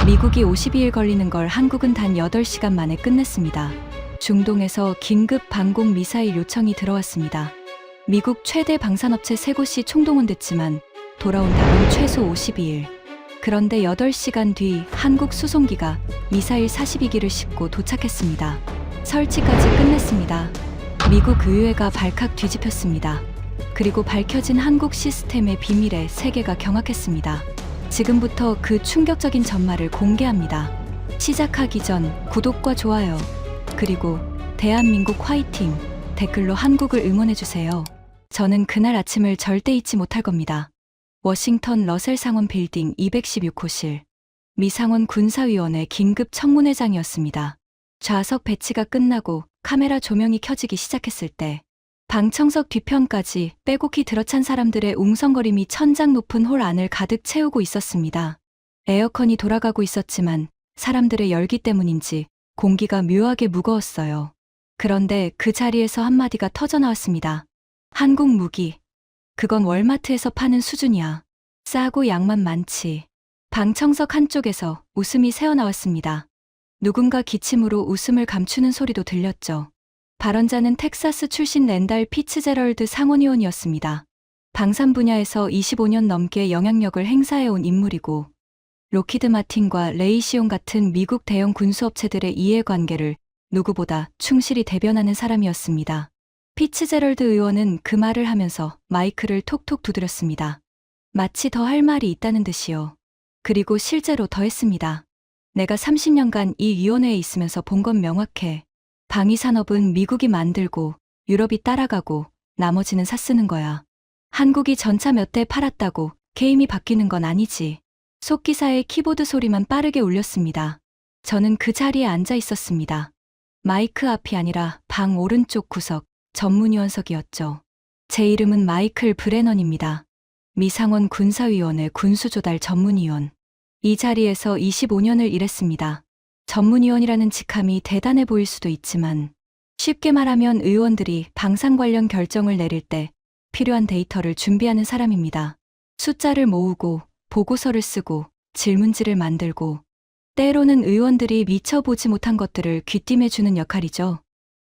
미국이 52일 걸리는 걸 한국은 단 8시간 만에 끝냈습니다. 중동에서 긴급 방공 미사일 요청이 들어왔습니다. 미국 최대 방산업체 3곳이 총동원됐지만 돌아온 답은 최소 52일. 그런데 8시간 뒤 한국 수송기가 미사일 42기를 싣고 도착했습니다. 설치까지 끝냈습니다. 미국 의회가 발칵 뒤집혔습니다. 그리고 밝혀진 한국 시스템의 비밀에 세계가 경악했습니다. 지금부터 그 충격적인 전말을 공개합니다. 시작하기 전 구독과 좋아요, 그리고 대한민국 화이팅 댓글로 한국을 응원해주세요. 저는 그날 아침을 절대 잊지 못할 겁니다. 워싱턴 러셀 상원 빌딩 216호실. 미 상원 군사위원회 긴급 청문회장이었습니다. 좌석 배치가 끝나고 카메라 조명이 켜지기 시작했을 때 방청석 뒤편까지 빼곡히 들어찬 사람들의 웅성거림이 천장 높은 홀 안을 가득 채우고 있었습니다. 에어컨이 돌아가고 있었지만 사람들의 열기 때문인지 공기가 묘하게 무거웠어요. 그런데 그 자리에서 한마디가 터져나왔습니다. 한국 무기. 그건 월마트에서 파는 수준이야. 싸고 양만 많지. 방청석 한쪽에서 웃음이 새어나왔습니다. 누군가 기침으로 웃음을 감추는 소리도 들렸죠. 발언자는 텍사스 출신 랜달 피츠제럴드 상원의원이었습니다. 방산 분야에서 25년 넘게 영향력을 행사해온 인물이고 로키드 마틴과 레이시온 같은 미국 대형 군수업체들의 이해관계를 누구보다 충실히 대변하는 사람이었습니다. 피츠제럴드 의원은 그 말을 하면서 마이크를 톡톡 두드렸습니다. 마치 더 할 말이 있다는 듯이요. 그리고 실제로 더했습니다. 내가 30년간 이 위원회에 있으면서 본 건 명확해. 방위산업은 미국이 만들고 유럽이 따라가고 나머지는 사 쓰는 거야. 한국이 전차 몇 대 팔았다고 게임이 바뀌는 건 아니지. 속기사의 키보드 소리만 빠르게 울렸습니다. 저는 그 자리에 앉아 있었습니다. 마이크 앞이 아니라 방 오른쪽 구석, 전문위원석이었죠. 제 이름은 마이클 브레넌입니다. 미 상원 군사위원회 군수조달 전문위원. 이 자리에서 25년을 일했습니다. 전문위원이라는 직함이 대단해 보일 수도 있지만 쉽게 말하면 의원들이 방산 관련 결정을 내릴 때 필요한 데이터를 준비하는 사람입니다. 숫자를 모으고 보고서를 쓰고 질문지를 만들고 때로는 의원들이 미처 보지 못한 것들을 귀띔해주는 역할이죠.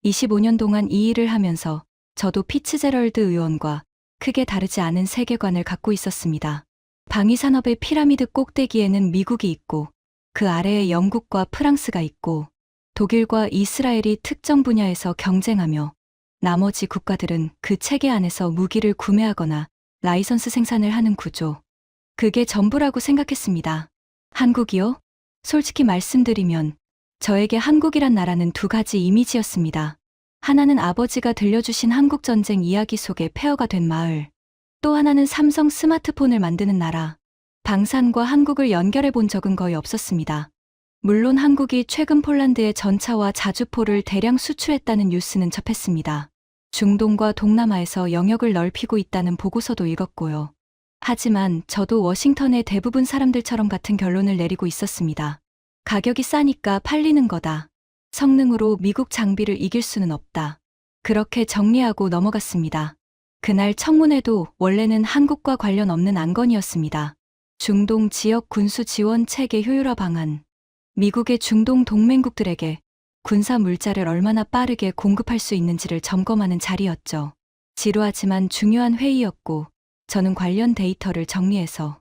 25년 동안 이 일을 하면서 저도 피츠제럴드 의원과 크게 다르지 않은 세계관을 갖고 있었습니다. 방위산업의 피라미드 꼭대기에는 미국이 있고 그 아래에 영국과 프랑스가 있고 독일과 이스라엘이 특정 분야에서 경쟁하며 나머지 국가들은 그 체계 안에서 무기를 구매하거나 라이선스 생산을 하는 구조. 그게 전부라고 생각했습니다. 한국이요? 솔직히 말씀드리면 저에게 한국이란 나라는 두 가지 이미지였습니다. 하나는 아버지가 들려주신 한국전쟁 이야기 속에 폐허가 된 마을. 또 하나는 삼성 스마트폰을 만드는 나라. 방산과 한국을 연결해 본 적은 거의 없었습니다. 물론 한국이 최근 폴란드에 전차와 자주포를 대량 수출했다는 뉴스는 접했습니다. 중동과 동남아에서 영역을 넓히고 있다는 보고서도 읽었고요. 하지만 저도 워싱턴의 대부분 사람들처럼 같은 결론을 내리고 있었습니다. 가격이 싸니까 팔리는 거다. 성능으로 미국 장비를 이길 수는 없다. 그렇게 정리하고 넘어갔습니다. 그날 청문회도 원래는 한국과 관련 없는 안건이었습니다. 중동 지역 군수 지원 체계 효율화 방안. 미국의 중동 동맹국들에게 군사 물자를 얼마나 빠르게 공급할 수 있는지를 점검하는 자리였죠. 지루하지만 중요한 회의였고 저는 관련 데이터를 정리해서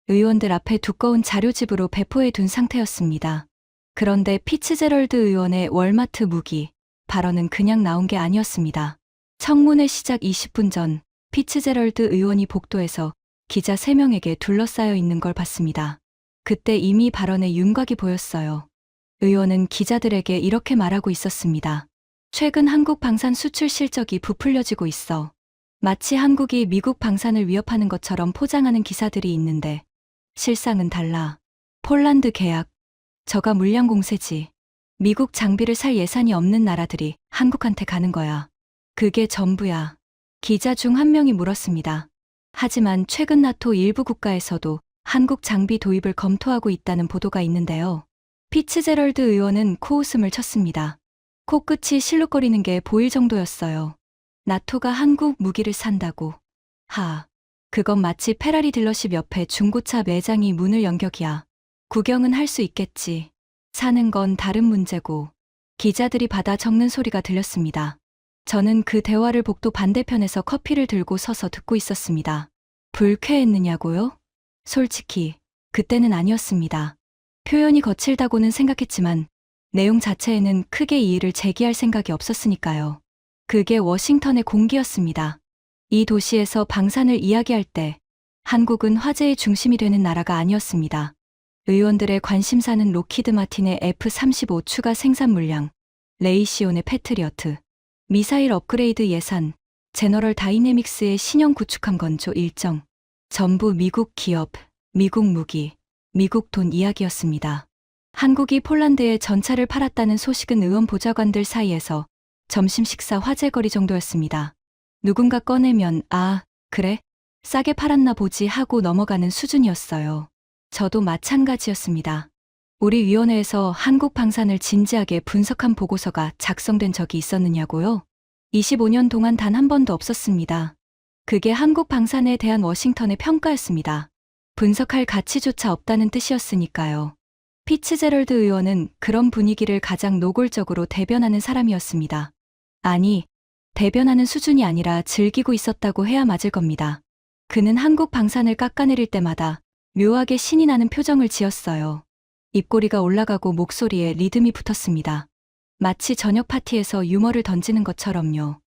의원들 앞에 두꺼운 자료집으로 배포해 둔 상태였습니다. 그런데 피츠제럴드 의원의 월마트 무기 발언은 그냥 나온 게 아니었습니다. 청문회 시작 20분 전 피츠제럴드 의원이 복도에서 기자 3명에게 둘러싸여 있는 걸 봤습니다. 그때 이미 발언에 윤곽이 보였어요. 의원은 기자들에게 이렇게 말하고 있었습니다. 최근 한국 방산 수출 실적이 부풀려지고 있어. 마치 한국이 미국 방산을 위협하는 것처럼 포장하는 기사들이 있는데 실상은 달라. 폴란드 계약. 저가 물량 공세지. 미국 장비를 살 예산이 없는 나라들이 한국한테 가는 거야. 그게 전부야. 기자 중 한 명이 물었습니다. 하지만 최근 나토 일부 국가에서도 한국 장비 도입을 검토하고 있다는 보도가 있는데요. 피츠제럴드 의원은 코웃음을 쳤습니다. 코끝이 실룩거리는 게 보일 정도였어요. 나토가 한국 무기를 산다고. 그건 마치 페라리 딜러십 옆에 중고차 매장이 문을 연 격이야. 구경은 할 수 있겠지. 사는 건 다른 문제고. 기자들이 받아 적는 소리가 들렸습니다. 저는 그 대화를 복도 반대편에서 커피를 들고 서서 듣고 있었습니다. 불쾌했느냐고요? 솔직히 그때는 아니었습니다. 표현이 거칠다고는 생각했지만 내용 자체에는 크게 이의를 제기할 생각이 없었으니까요. 그게 워싱턴의 공기였습니다. 이 도시에서 방산을 이야기할 때 한국은 화제의 중심이 되는 나라가 아니었습니다. 의원들의 관심사는 로키드 마틴의 F-35 추가 생산 물량, 레이시온의 패트리어트, 미사일 업그레이드 예산, 제너럴 다이내믹스의 신형 구축함 건조 일정, 전부 미국 기업, 미국 무기, 미국 돈 이야기였습니다. 한국이 폴란드에 전차를 팔았다는 소식은 의원 보좌관들 사이에서 점심 식사 화제거리 정도였습니다. 누군가 꺼내면 아, 그래? 싸게 팔았나 보지 하고 넘어가는 수준이었어요. 저도 마찬가지였습니다. 우리 위원회에서 한국 방산을 진지하게 분석한 보고서가 작성된 적이 있었느냐고요? 25년 동안 단 한 번도 없었습니다. 그게 한국 방산에 대한 워싱턴의 평가였습니다. 분석할 가치조차 없다는 뜻이었으니까요. 피츠제럴드 의원은 그런 분위기를 가장 노골적으로 대변하는 사람이었습니다. 아니, 대변하는 수준이 아니라 즐기고 있었다고 해야 맞을 겁니다. 그는 한국 방산을 깎아내릴 때마다 묘하게 신이 나는 표정을 지었어요. 입꼬리가 올라가고 목소리에 리듬이 붙었습니다. 마치 저녁 파티에서 유머를 던지는 것처럼요.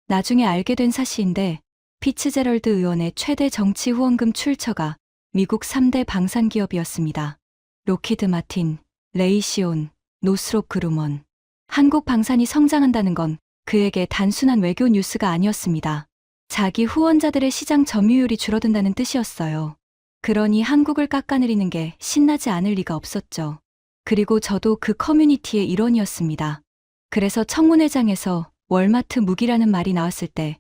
나중에 알게 된 사실인데 피츠제럴드 의원의 최대 정치 후원금 출처가 미국 3대 방산 기업이었습니다. 로키드 마틴, 레이시온, 노스롭 그루먼. 한국 방산이 성장한다는 건 그에게 단순한 외교 뉴스가 아니었습니다. 자기 후원자들의 시장 점유율이 줄어든다는 뜻이었어요. 그러니 한국을 깎아내리는 게 신나지 않을 리가 없었죠. 그리고 저도 그 커뮤니티의 일원이었습니다. 그래서 청문회장에서 월마트 무기라는 말이 나왔을 때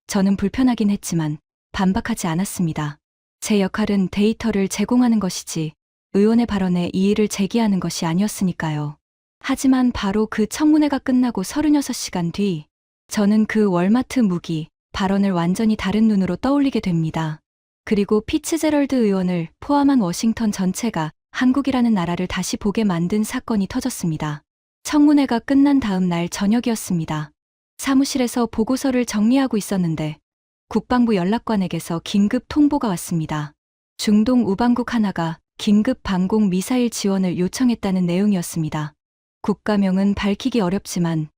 저는 불편하긴 했지만 반박하지 않았습니다. 제 역할은 데이터를 제공하는 것이지 의원의 발언에 이의를 제기하는 것이 아니었으니까요. 하지만 바로 그 청문회가 끝나고 36시간 뒤 저는 그 월마트 무기 발언을 완전히 다른 눈으로 떠올리게 됩니다. 그리고 피츠제럴드 의원을 포함한 워싱턴 전체가 한국이라는 나라를 다시 보게 만든 사건이 터졌습니다. 청문회가 끝난 다음 날 저녁이었습니다. 사무실에서 보고서를 정리하고 있었는데 국방부 연락관에게서 긴급 통보가 왔습니다. 중동 우방국 하나가 긴급 방공 미사일 지원을 요청했다는 내용이었습니다. 국가명은 밝히기 어렵지만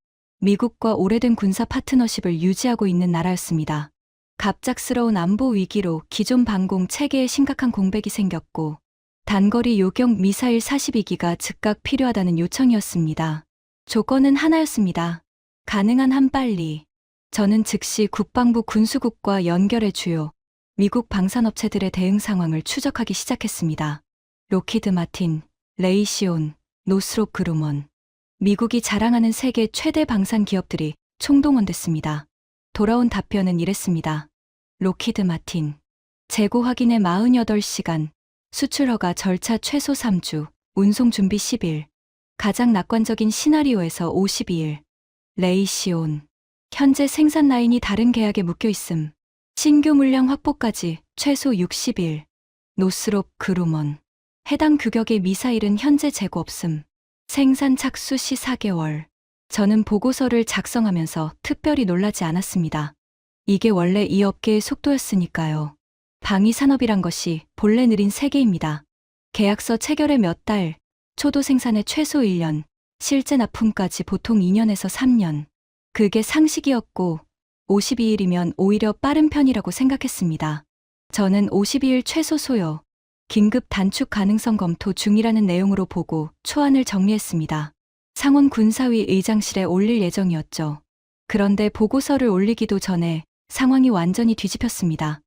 미국과 오래된 군사 파트너십을 유지하고 있는 나라였습니다. 갑작스러운 안보 위기로 기존 방공 체계에 심각한 공백이 생겼고 단거리 요격 미사일 42기가 즉각 필요하다는 요청이었습니다. 조건은 하나였습니다. 가능한 한 빨리. 저는 즉시 국방부 군수국과 연결해 주요 미국 방산업체들의 대응 상황을 추적하기 시작했습니다. 로키드 마틴, 레이시온, 노스롭 그루먼. 미국이 자랑하는 세계 최대 방산 기업들이 총동원됐습니다. 돌아온 답변은 이랬습니다. 로키드 마틴. 재고 확인에 48시간, 수출 허가 절차 최소 3주, 운송 준비 10일. 가장 낙관적인 시나리오에서 52일. 레이시온. 현재 생산 라인이 다른 계약에 묶여 있음. 신규 물량 확보까지 최소 60일. 노스롭 그루먼. 해당 규격의 미사일은 현재 재고 없음. 생산 착수 시 4개월. 저는 보고서를 작성하면서 특별히 놀라지 않았습니다. 이게 원래 이 업계의 속도였으니까요. 방위 산업이란 것이 본래 느린 세계입니다. 계약서 체결에 몇 달, 초도 생산에 최소 1년, 실제 납품까지 보통 2년에서 3년. 그게 상식이었고 52일이면 오히려 빠른 편이라고 생각했습니다. 저는 52일 최소 소요, 긴급 단축 가능성 검토 중이라는 내용으로 보고 초안을 정리했습니다. 상원 군사위 의장실에 올릴 예정이었죠. 그런데 보고서를 올리기도 전에 상황이 완전히 뒤집혔습니다.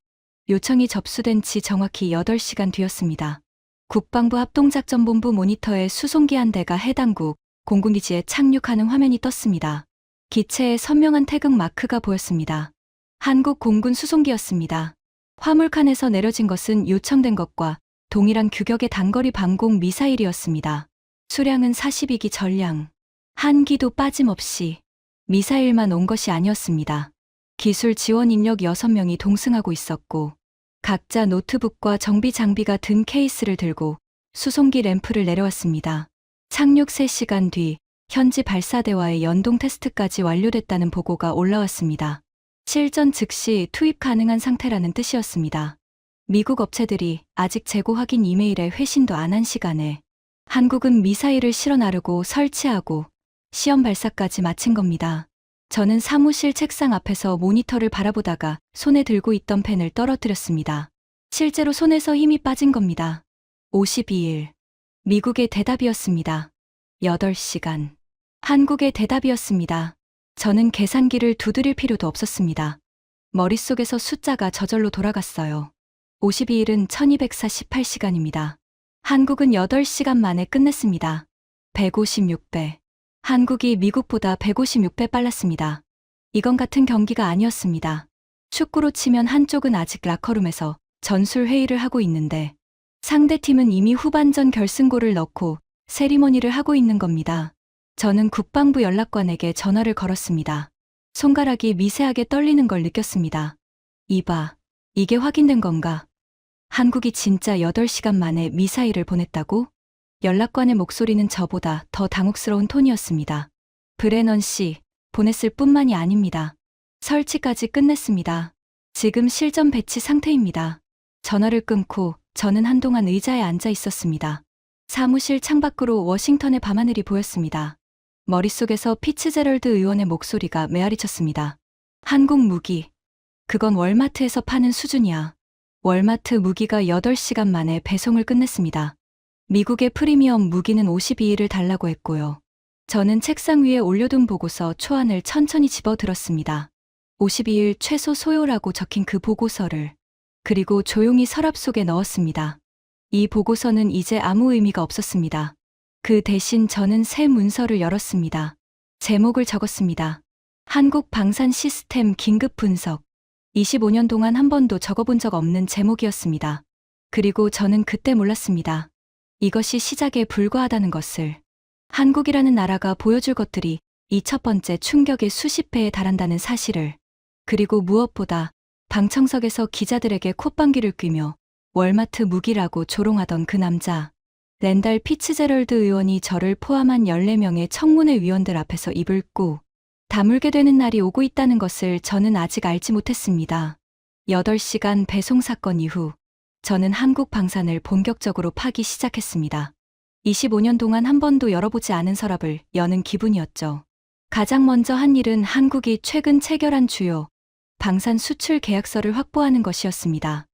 요청이 접수된 지 정확히 8시간 뒤였습니다. 국방부 합동작전본부 모니터에 수송기 한 대가 해당국 공군기지에 착륙하는 화면이 떴습니다. 기체에 선명한 태극 마크가 보였습니다. 한국 공군 수송기였습니다. 화물칸에서 내려진 것은 요청된 것과 동일한 규격의 단거리 방공 미사일이었습니다. 수량은 42기 전량. 한 기도 빠짐없이. 미사일만 온 것이 아니었습니다. 기술 지원 인력 6명이 동승하고 있었고 각자 노트북과 정비 장비가 든 케이스를 들고 수송기 램프를 내려왔습니다. 착륙 3시간 뒤 현지 발사대와의 연동 테스트까지 완료됐다는 보고가 올라왔습니다. 실전 즉시 투입 가능한 상태라는 뜻이었습니다. 미국 업체들이 아직 재고 확인 이메일에 회신도 안 한 시간에 한국은 미사일을 실어 나르고 설치하고 시험 발사까지 마친 겁니다. 저는 사무실 책상 앞에서 모니터를 바라보다가 손에 들고 있던 펜을 떨어뜨렸습니다. 실제로 손에서 힘이 빠진 겁니다. 52일. 미국의 대답이었습니다. 8시간. 한국의 대답이었습니다. 저는 계산기를 두드릴 필요도 없었습니다. 머릿속에서 숫자가 저절로 돌아갔어요. 52일은 1248시간입니다. 한국은 8시간 만에 끝냈습니다. 156배. 한국이 미국보다 156배 빨랐습니다. 이건 같은 경기가 아니었습니다. 축구로 치면 한쪽은 아직 라커룸에서 전술 회의를 하고 있는데 상대팀은 이미 후반전 결승골을 넣고 세리머니를 하고 있는 겁니다. 저는 국방부 연락관에게 전화를 걸었습니다. 손가락이 미세하게 떨리는 걸 느꼈습니다. 이봐, 이게 확인된 건가? 한국이 진짜 8시간 만에 미사일을 보냈다고? 연락관의 목소리는 저보다 더 당혹스러운 톤이었습니다. 브레넌 씨, 보냈을 뿐만이 아닙니다. 설치까지 끝냈습니다. 지금 실전 배치 상태입니다. 전화를 끊고 저는 한동안 의자에 앉아 있었습니다. 사무실 창밖으로 워싱턴의 밤하늘이 보였습니다. 머릿속에서 피츠제럴드 의원의 목소리가 메아리쳤습니다. 한국 무기. 그건 월마트에서 파는 수준이야. 월마트 무기가 8시간 만에 배송을 끝냈습니다. 미국의 프리미엄 무기는 52일을 달라고 했고요. 저는 책상 위에 올려둔 보고서 초안을 천천히 집어들었습니다. 52일 최소 소요라고 적힌 그 보고서를 그리고 조용히 서랍 속에 넣었습니다. 이 보고서는 이제 아무 의미가 없었습니다. 그 대신 저는 새 문서를 열었습니다. 제목을 적었습니다. 한국 방산 시스템 긴급 분석. 25년 동안 한 번도 적어본 적 없는 제목이었습니다. 그리고 저는 그때 몰랐습니다. 이것이 시작에 불과하다는 것을. 한국이라는 나라가 보여줄 것들이 이 첫 번째 충격의 수십 배에 달한다는 사실을. 그리고 무엇보다 방청석에서 기자들에게 콧방귀를 뀌며 월마트 무기라고 조롱하던 그 남자. 랜달 피츠제럴드 의원이 저를 포함한 14명의 청문회 위원들 앞에서 입을 꾹 다물게 되는 날이 오고 있다는 것을 저는 아직 알지 못했습니다. 8시간 배송 사건 이후 저는 한국 방산을 본격적으로 파기 시작했습니다. 25년 동안 한 번도 열어보지 않은 서랍을 여는 기분이었죠. 가장 먼저 한 일은 한국이 최근 체결한 주요 방산 수출 계약서를 확보하는 것이었습니다.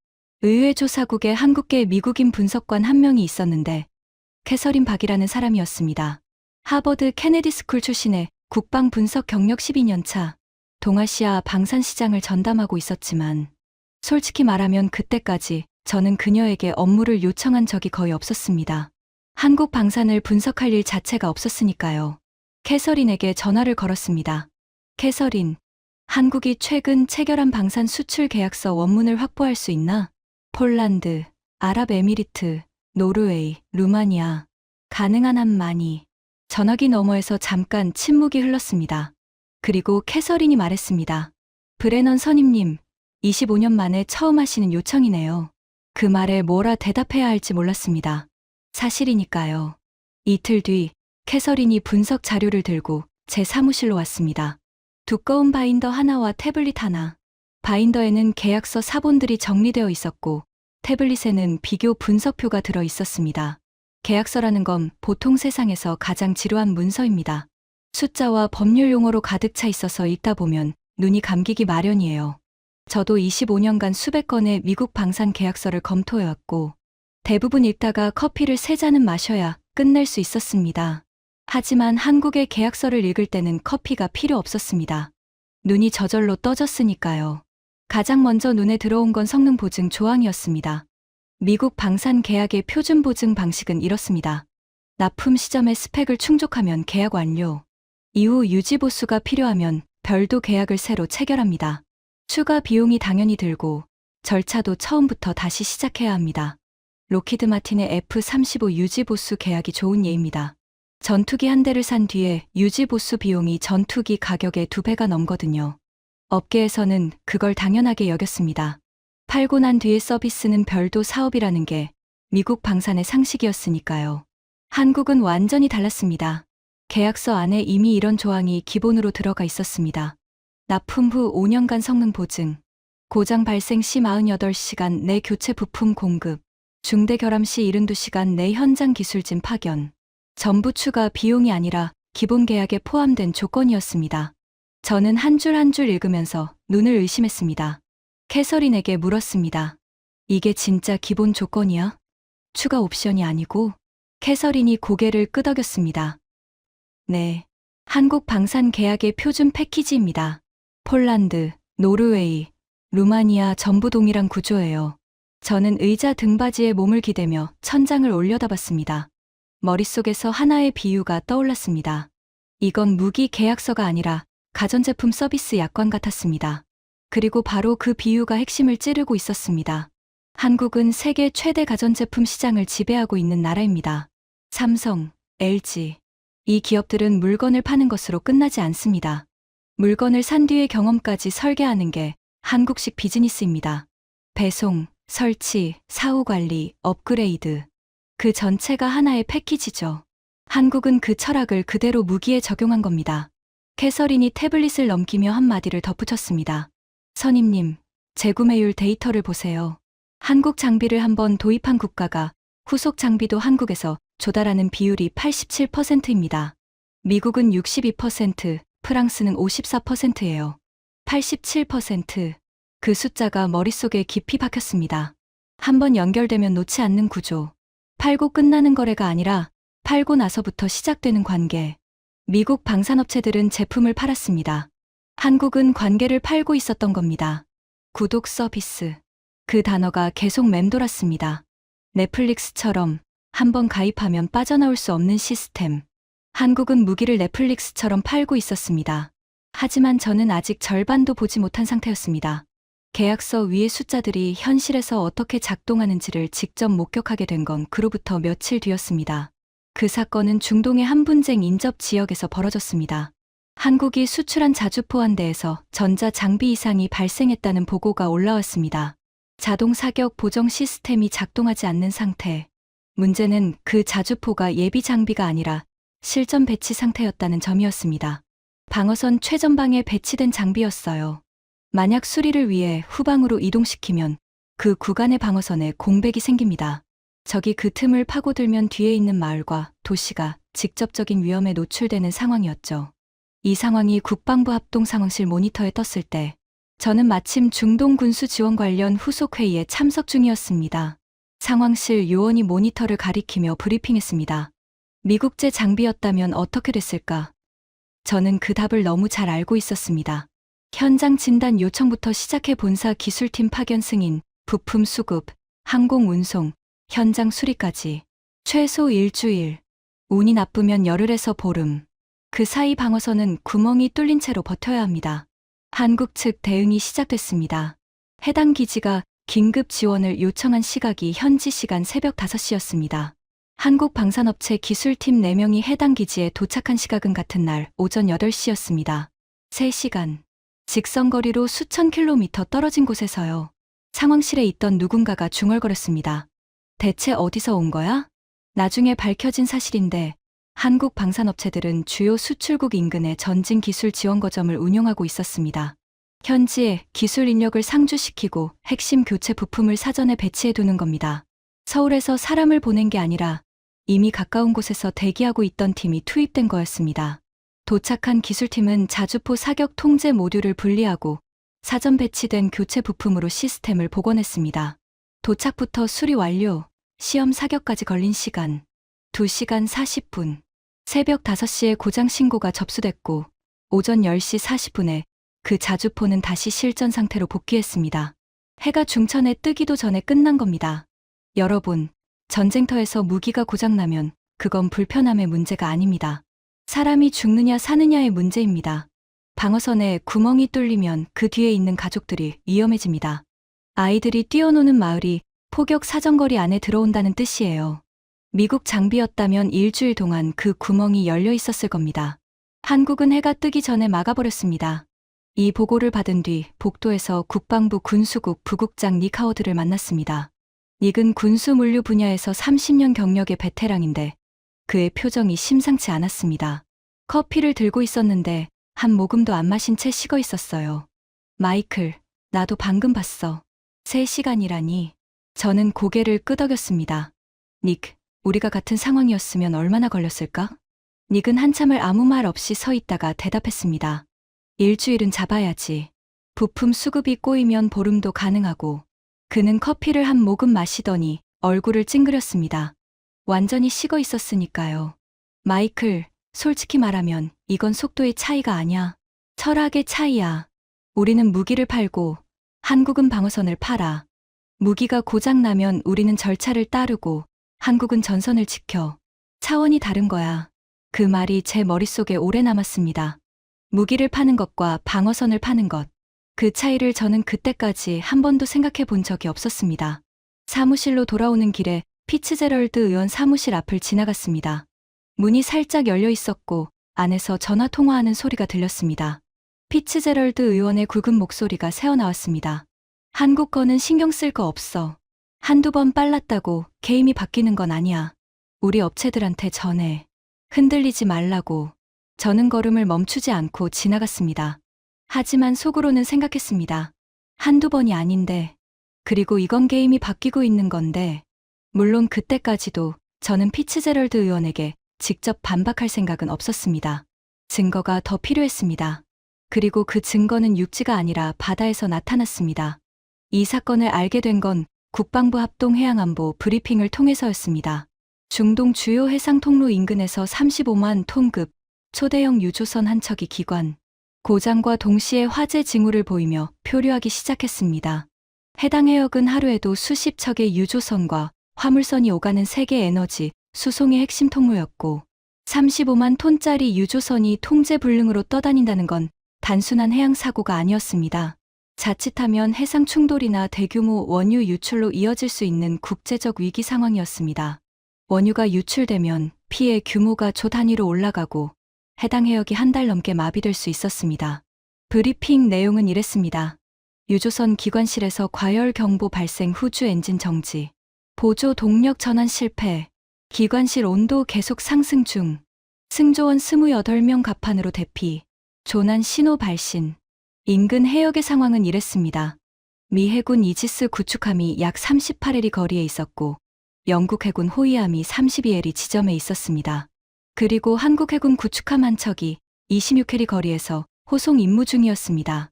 의회 조사국에 한국계 미국인 분석관 한 명이 있었는데 캐서린 박이라는 사람이었습니다. 하버드 케네디 스쿨 출신의 국방 분석 경력 12년 차, 동아시아 방산 시장을 전담하고 있었지만 솔직히 말하면 그때까지 저는 그녀에게 업무를 요청한 적이 거의 없었습니다. 한국 방산을 분석할 일 자체가 없었으니까요. 캐서린에게 전화를 걸었습니다. 캐서린, 한국이 최근 체결한 방산 수출 계약서 원문을 확보할 수 있나? 폴란드, 아랍에미리트, 노르웨이, 루마니아. 가능한 한 많이. 전화기 너머에서 잠깐 침묵이 흘렀습니다. 그리고 캐서린이 말했습니다. 브레넌 선임님, 25년 만에 처음 하시는 요청이네요. 그 말에 뭐라 대답해야 할지 몰랐습니다. 사실이니까요. 이틀 뒤 캐서린이 분석 자료를 들고 제 사무실로 왔습니다. 두꺼운 바인더 하나와 태블릿 하나. 바인더에는 계약서 사본들이 정리되어 있었고 태블릿에는 비교 분석표가 들어 있었습니다. 계약서라는 건 보통 세상에서 가장 지루한 문서입니다. 숫자와 법률 용어로 가득 차 있어서 읽다 보면 눈이 감기기 마련이에요. 저도 25년간 수백 건의 미국 방산 계약서를 검토해왔고 대부분 읽다가 커피를 3잔은 마셔야 끝낼 수 있었습니다. 하지만 한국의 계약서를 읽을 때는 커피가 필요 없었습니다. 눈이 저절로 떠졌으니까요. 가장 먼저 눈에 들어온 건 성능 보증 조항이었습니다. 미국 방산 계약의 표준 보증 방식은 이렇습니다. 납품 시점에 스펙을 충족하면 계약 완료. 이후 유지 보수가 필요하면 별도 계약을 새로 체결합니다. 추가 비용이 당연히 들고 절차도 처음부터 다시 시작해야 합니다. 로키드 마틴의 F-35 유지 보수 계약이 좋은 예입니다. 전투기 한 대를 산 뒤에 유지 보수 비용이 전투기 가격의 2배가 넘거든요. 업계에서는 그걸 당연하게 여겼습니다. 팔고 난 뒤의 서비스는 별도 사업이라는 게 미국 방산의 상식이었으니까요. 한국은 완전히 달랐습니다. 계약서 안에 이미 이런 조항이 기본으로 들어가 있었습니다. 납품 후 5년간 성능 보증, 고장 발생 시 48시간 내 교체 부품 공급, 중대 결함 시 72시간 내 현장 기술진 파견. 전부 추가 비용이 아니라 기본 계약에 포함된 조건이었습니다. 저는 한 줄 한 줄 읽으면서 눈을 의심했습니다. 캐서린에게 물었습니다. 이게 진짜 기본 조건이야? 추가 옵션이 아니고? 캐서린이 고개를 끄덕였습니다. 네. 한국 방산 계약의 표준 패키지입니다. 폴란드, 노르웨이, 루마니아 전부 동일한 구조예요. 저는 의자 등받이에 몸을 기대며 천장을 올려다봤습니다. 머릿속에서 하나의 비유가 떠올랐습니다. 이건 무기 계약서가 아니라 가전제품 서비스 약관 같았습니다. 그리고 바로 그 비유가 핵심을 찌르고 있었습니다. 한국은 세계 최대 가전제품 시장을 지배하고 있는 나라입니다. 삼성, LG. 이 기업들은 물건을 파는 것으로 끝나지 않습니다. 물건을 산 뒤의 경험까지 설계하는 게 한국식 비즈니스입니다. 배송, 설치, 사후 관리, 업그레이드. 그 전체가 하나의 패키지죠. 한국은 그 철학을 그대로 무기에 적용한 겁니다. 캐서린이 태블릿을 넘기며 한마디를 덧붙였습니다. 선임님, 재구매율 데이터를 보세요. 한국 장비를 한번 도입한 국가가 후속 장비도 한국에서 조달하는 비율이 87%입니다. 미국은 62%, 프랑스는 54%예요. 87%. 그 숫자가 머릿속에 깊이 박혔습니다. 한번 연결되면 놓지 않는 구조. 팔고 끝나는 거래가 아니라 팔고 나서부터 시작되는 관계. 미국 방산업체들은 제품을 팔았습니다. 한국은 관계를 팔고 있었던 겁니다. 구독 서비스. 그 단어가 계속 맴돌았습니다. 넷플릭스처럼 한번 가입하면 빠져나올 수 없는 시스템. 한국은 무기를 넷플릭스처럼 팔고 있었습니다. 하지만 저는 아직 절반도 보지 못한 상태였습니다. 계약서 위의 숫자들이 현실에서 어떻게 작동하는지를 직접 목격하게 된 건 그로부터 며칠 뒤였습니다. 그 사건은 중동의 한 분쟁 인접 지역에서 벌어졌습니다. 한국이 수출한 자주포 한 대에서 전자 장비 이상이 발생했다는 보고가 올라왔습니다. 자동 사격 보정 시스템이 작동하지 않는 상태. 문제는 그 자주포가 예비 장비가 아니라 실전 배치 상태였다는 점이었습니다. 방어선 최전방에 배치된 장비였어요. 만약 수리를 위해 후방으로 이동시키면 그 구간의 방어선에 공백이 생깁니다. 적이 그 틈을 파고들면 뒤에 있는 마을과 도시가 직접적인 위험에 노출되는 상황이었죠. 이 상황이 국방부 합동상황실 모니터에 떴을 때 저는 마침 중동 군수 지원 관련 후속 회의에 참석 중이었습니다. 상황실 요원이 모니터를 가리키며 브리핑했습니다. 미국제 장비였다면 어떻게 됐을까? 저는 그 답을 너무 잘 알고 있었습니다. 현장 진단 요청부터 시작해 본사 기술팀 파견 승인, 부품 수급, 항공 운송, 현장 수리까지 최소 일주일, 운이 나쁘면 열흘에서 보름. 그 사이 방어선은 구멍이 뚫린 채로 버텨야 합니다. 한국 측 대응이 시작됐습니다. 해당 기지가 긴급 지원을 요청한 시각이 현지 시간 새벽 5시였습니다. 한국 방산업체 기술팀 4명이 해당 기지에 도착한 시각은 같은 날 오전 8시였습니다. 3시간. 직선거리로 수천 킬로미터 떨어진 곳에서요. 상황실에 있던 누군가가 중얼거렸습니다. 대체 어디서 온 거야? 나중에 밝혀진 사실인데 한국 방산업체들은 주요 수출국 인근에 전진 기술 지원 거점을 운영하고 있었습니다. 현지에 기술 인력을 상주시키고 핵심 교체 부품을 사전에 배치해 두는 겁니다. 서울에서 사람을 보낸 게 아니라 이미 가까운 곳에서 대기하고 있던 팀이 투입된 거였습니다. 도착한 기술팀은 자주포 사격 통제 모듈을 분리하고 사전 배치된 교체 부품으로 시스템을 복원했습니다. 도착부터 수리 완료, 시험 사격까지 걸린 시간 2시간 40분. 새벽 5시에 고장 신고가 접수됐고 오전 10시 40분에 그 자주포는 다시 실전 상태로 복귀했습니다. 해가 중천에 뜨기도 전에 끝난 겁니다. 여러분, 전쟁터에서 무기가 고장나면 그건 불편함의 문제가 아닙니다. 사람이 죽느냐 사느냐의 문제입니다. 방어선에 구멍이 뚫리면 그 뒤에 있는 가족들이 위험해집니다. 아이들이 뛰어노는 마을이 포격 사정거리 안에 들어온다는 뜻이에요. 미국 장비였다면 일주일 동안 그 구멍이 열려 있었을 겁니다. 한국은 해가 뜨기 전에 막아버렸습니다. 이 보고를 받은 뒤 복도에서 국방부 군수국 부국장 닉 하워드를 만났습니다. 닉은 군수 물류 분야에서 30년 경력의 베테랑인데 그의 표정이 심상치 않았습니다. 커피를 들고 있었는데 한 모금도 안 마신 채 식어 있었어요. 마이클, 나도 방금 봤어. 3시간이라니. 저는 고개를 끄덕였습니다. 닉, 우리가 같은 상황이었으면 얼마나 걸렸을까? 닉은 한참을 아무 말 없이 서 있다가 대답했습니다. 일주일은 잡아야지. 부품 수급이 꼬이면 보름도 가능하고. 그는 커피를 한 모금 마시더니 얼굴을 찡그렸습니다. 완전히 식어 있었으니까요. 마이클, 솔직히 말하면 이건 속도의 차이가 아니야. 철학의 차이야. 우리는 무기를 팔고 한국은 방어선을 팔아. 무기가 고장나면 우리는 절차를 따르고 한국은 전선을 지켜. 차원이 다른 거야. 그 말이 제 머릿속에 오래 남았습니다. 무기를 파는 것과 방어선을 파는 것. 그 차이를 저는 그때까지 한 번도 생각해 본 적이 없었습니다. 사무실로 돌아오는 길에 피츠제럴드 의원 사무실 앞을 지나갔습니다. 문이 살짝 열려 있었고 안에서 전화 통화하는 소리가 들렸습니다. 피츠제럴드 의원의 굵은 목소리가 새어나왔습니다. 한국 거는 신경 쓸 거 없어. 한두 번 빨랐다고 게임이 바뀌는 건 아니야. 우리 업체들한테 전해. 흔들리지 말라고. 저는 걸음을 멈추지 않고 지나갔습니다. 하지만 속으로는 생각했습니다. 한두 번이 아닌데. 그리고 이건 게임이 바뀌고 있는 건데. 물론 그때까지도 저는 피츠제럴드 의원에게 직접 반박할 생각은 없었습니다. 증거가 더 필요했습니다. 그리고 그 증거는 육지가 아니라 바다에서 나타났습니다. 이 사건을 알게 된 건 국방부 합동해양안보 브리핑을 통해서였습니다. 중동 주요 해상 통로 인근에서 35만 톤급 초대형 유조선 한 척이 기관, 고장과 동시에 화재 징후를 보이며 표류하기 시작했습니다. 해당 해역은 하루에도 수십 척의 유조선과 화물선이 오가는 세계 에너지 수송의 핵심 통로였고 35만 톤짜리 유조선이 통제불능으로 떠다닌다는 건 단순한 해양 사고가 아니었습니다. 자칫하면 해상 충돌이나 대규모 원유 유출로 이어질 수 있는 국제적 위기 상황이었습니다. 원유가 유출되면 피해 규모가 조 단위로 올라가고 해당 해역이 한 달 넘게 마비될 수 있었습니다. 브리핑 내용은 이랬습니다. 유조선 기관실에서 과열 경보 발생 후주 엔진 정지, 보조 동력 전환 실패, 기관실 온도 계속 상승 중, 승조원 28명 갑판으로 대피, 조난 신호 발신. 인근 해역의 상황은 이랬습니다. 미 해군 이지스 구축함이 약 38해리 거리에 있었고 영국 해군 호위함이 32해리 지점에 있었습니다. 그리고 한국 해군 구축함 한 척이 26해리 거리에서 호송 임무 중이었습니다.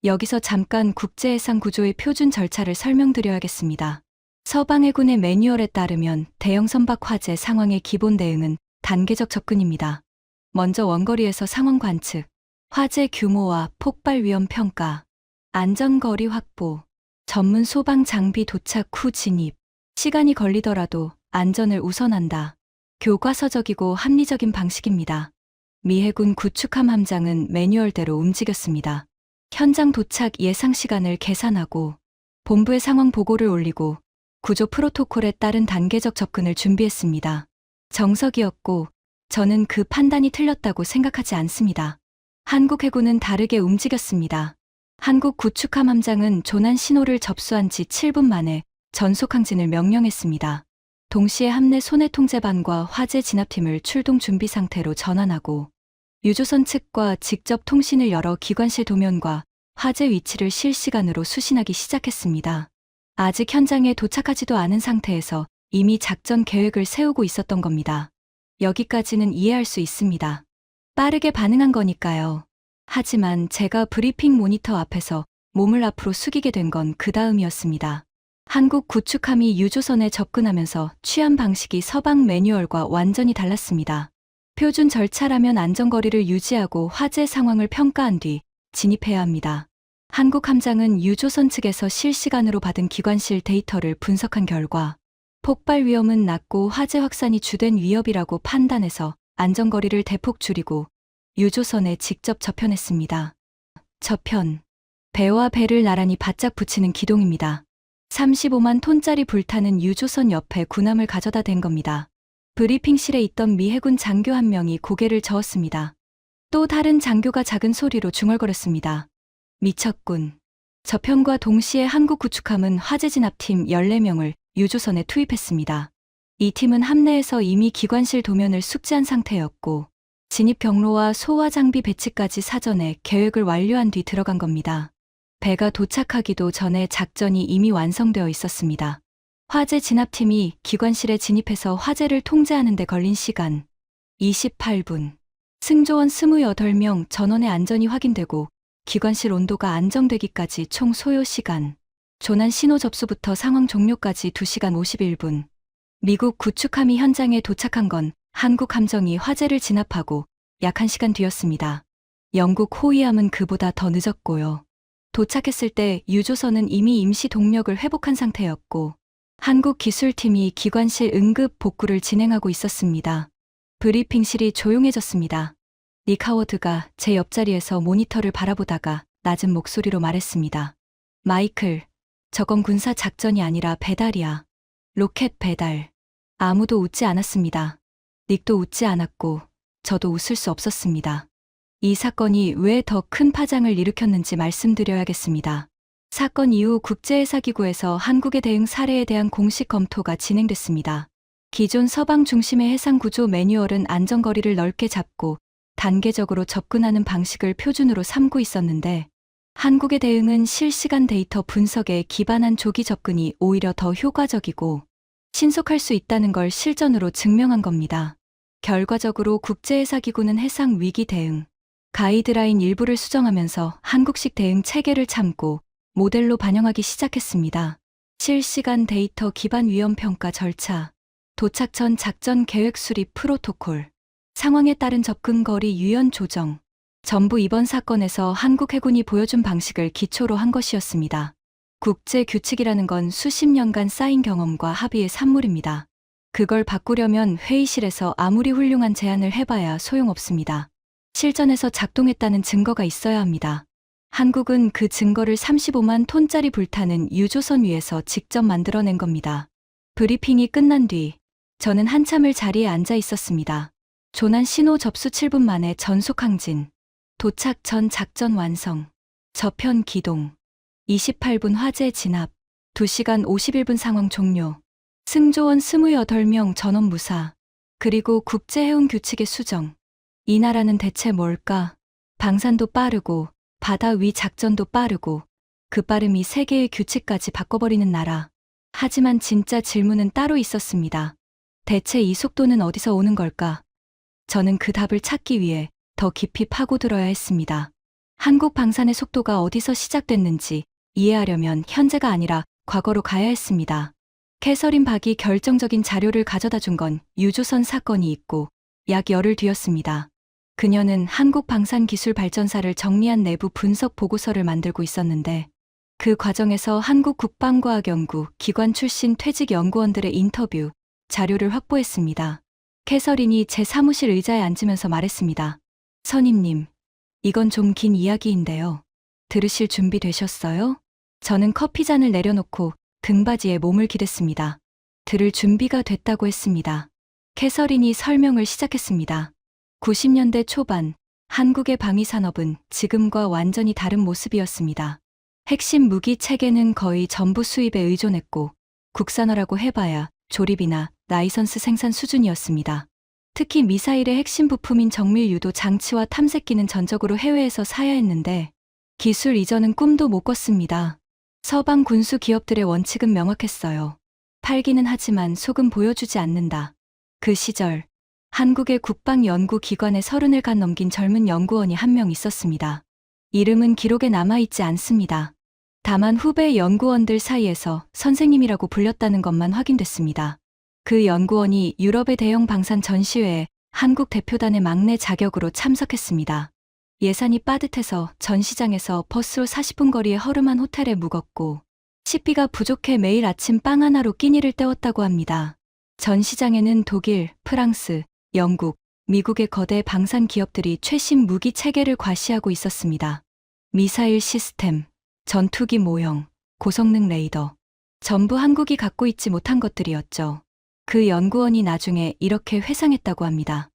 여기서 잠깐 국제해상 구조의 표준 절차를 설명드려야겠습니다. 서방 해군의 매뉴얼에 따르면 대형 선박 화재 상황의 기본 대응은 단계적 접근입니다. 먼저 원거리에서 상황 관측, 화재 규모와 폭발 위험 평가, 안전거리 확보, 전문 소방 장비 도착 후 진입, 시간이 걸리더라도 안전을 우선한다. 교과서적이고 합리적인 방식입니다. 미 해군 구축함 함장은 매뉴얼대로 움직였습니다. 현장 도착 예상 시간을 계산하고 본부에 상황 보고를 올리고 구조 프로토콜에 따른 단계적 접근을 준비했습니다. 정석이었고 저는 그 판단이 틀렸다고 생각하지 않습니다. 한국 해군은 다르게 움직였습니다. 한국 구축함 함장은 조난 신호를 접수한 지 7분 만에 전속 항진을 명령했습니다. 동시에 함내 손해 통제반과 화재 진압팀을 출동 준비 상태로 전환하고 유조선 측과 직접 통신을 열어 기관실 도면과 화재 위치를 실시간으로 수신하기 시작했습니다. 아직 현장에 도착하지도 않은 상태에서 이미 작전 계획을 세우고 있었던 겁니다. 여기까지는 이해할 수 있습니다. 빠르게 반응한 거니까요. 하지만 제가 브리핑 모니터 앞에서 몸을 앞으로 숙이게 된 건 그 다음이었습니다. 한국 구축함이 유조선에 접근하면서 취한 방식이 서방 매뉴얼과 완전히 달랐습니다. 표준 절차라면 안전거리를 유지하고 화재 상황을 평가한 뒤 진입해야 합니다. 한국 함장은 유조선 측에서 실시간으로 받은 기관실 데이터를 분석한 결과 폭발 위험은 낮고 화재 확산이 주된 위협이라고 판단해서 안전거리를 대폭 줄이고 유조선에 직접 접현했습니다. 접현. 배와 배를 나란히 바짝 붙이는 기동입니다. 35만 톤짜리 불타는 유조선 옆에 군함을 가져다 댄 겁니다. 브리핑실에 있던 미 해군 장교 한 명이 고개를 저었습니다. 또 다른 장교가 작은 소리로 중얼거렸습니다. 미쳤군. 저편과 동시에 한국 구축함은 화재 진압팀 14명을 유조선에 투입했습니다. 이 팀은 함내에서 이미 기관실 도면을 숙지한 상태였고 진입 경로와 소화 장비 배치까지 사전에 계획을 완료한 뒤 들어간 겁니다. 배가 도착하기도 전에 작전이 이미 완성되어 있었습니다. 화재 진압팀이 기관실에 진입해서 화재를 통제하는 데 걸린 시간 28분. 승조원 28명 전원의 안전이 확인되고 기관실 온도가 안정되기까지 총 소요 시간. 조난 신호 접수부터 상황 종료까지 2시간 51분. 미국 구축함이 현장에 도착한 건 한국 함정이 화재를 진압하고 약 1시간 뒤였습니다. 영국 호위함은 그보다 더 늦었고요. 도착했을 때 유조선은 이미 임시 동력을 회복한 상태였고 한국 기술팀이 기관실 응급 복구를 진행하고 있었습니다. 브리핑실이 조용해졌습니다. 닉 하워드가 제 옆자리에서 모니터를 바라보다가 낮은 목소리로 말했습니다. 마이클, 저건 군사 작전이 아니라 배달이야. 로켓 배달. 아무도 웃지 않았습니다. 닉도 웃지 않았고 저도 웃을 수 없었습니다. 이 사건이 왜 더 큰 파장을 일으켰는지 말씀드려야겠습니다. 사건 이후 국제해사기구에서 한국의 대응 사례에 대한 공식 검토가 진행됐습니다. 기존 서방 중심의 해상구조 매뉴얼은 안전거리를 넓게 잡고 단계적으로 접근하는 방식을 표준으로 삼고 있었는데 한국의 대응은 실시간 데이터 분석에 기반한 조기 접근이 오히려 더 효과적이고 신속할 수 있다는 걸 실전으로 증명한 겁니다. 결과적으로 국제해사기구는 해상 위기 대응 가이드라인 일부를 수정하면서 한국식 대응 체계를 참고 모델로 반영하기 시작했습니다. 실시간 데이터 기반 위험 평가 절차, 도착 전 작전 계획 수립 프로토콜, 상황에 따른 접근 거리 유연 조정, 전부 이번 사건에서 한국 해군이 보여준 방식을 기초로 한 것이었습니다. 국제 규칙이라는 건 수십 년간 쌓인 경험과 합의의 산물입니다. 그걸 바꾸려면 회의실에서 아무리 훌륭한 제안을 해봐야 소용없습니다. 실전에서 작동했다는 증거가 있어야 합니다. 한국은 그 증거를 35만 톤짜리 불타는 유조선 위에서 직접 만들어낸 겁니다. 브리핑이 끝난 뒤 저는 한참을 자리에 앉아 있었습니다. 조난 신호 접수 7분 만에 전속 항진, 도착 전 작전 완성, 저편 기동, 28분 화재 진압, 2시간 51분 상황 종료, 승조원 28명 전원 무사, 그리고 국제해운 규칙의 수정. 이 나라는 대체 뭘까? 방산도 빠르고 바다 위 작전도 빠르고 그 빠름이 세계의 규칙까지 바꿔버리는 나라. 하지만 진짜 질문은 따로 있었습니다. 대체 이 속도는 어디서 오는 걸까? 저는 그 답을 찾기 위해 더 깊이 파고들어야 했습니다. 한국 방산의 속도가 어디서 시작됐는지 이해하려면 현재가 아니라 과거로 가야 했습니다. 캐서린 박이 결정적인 자료를 가져다 준 건 유조선 사건이 있고 약 열흘 뒤였습니다. 그녀는 한국방산기술발전사를 정리한 내부 분석 보고서를 만들고 있었는데 그 과정에서 한국국방과학연구 기관 출신 퇴직 연구원들의 인터뷰 자료를 확보했습니다. 캐서린이 제 사무실 의자에 앉으면서 말했습니다. 선임님, 이건 좀 긴 이야기인데요. 들으실 준비 되셨어요? 저는 커피잔을 내려놓고 등받이에 몸을 기댔습니다. 들을 준비가 됐다고 했습니다. 캐서린이 설명을 시작했습니다. 90년대 초반 한국의 방위산업은 지금과 완전히 다른 모습이었습니다. 핵심 무기 체계는 거의 전부 수입에 의존했고 국산화라고 해봐야 조립이나 라이선스 생산 수준이었습니다. 특히 미사일의 핵심 부품인 정밀 유도 장치와 탐색기는 전적으로 해외에서 사야 했는데 기술 이전은 꿈도 못 꿨습니다. 서방 군수 기업들의 원칙은 명확했어요. 팔기는 하지만 속은 보여주지 않는다. 그 시절 한국의 국방연구기관에 30을 간 넘긴 젊은 연구원이 한 명 있었습니다. 이름은 기록에 남아있지 않습니다. 다만 후배 연구원들 사이에서 선생님이라고 불렸다는 것만 확인됐습니다. 그 연구원이 유럽의 대형 방산 전시회에 한국 대표단의 막내 자격으로 참석했습니다. 예산이 빠듯해서 전시장에서 버스로 40분 거리의 허름한 호텔에 묵었고 식비가 부족해 매일 아침 빵 하나로 끼니를 때웠다고 합니다. 전시장에는 독일, 프랑스, 영국, 미국의 거대 방산 기업들이 최신 무기 체계를 과시하고 있었습니다. 미사일 시스템, 전투기 모형, 고성능 레이더. 전부 한국이 갖고 있지 못한 것들이었죠. 그 연구원이 나중에 이렇게 회상했다고 합니다.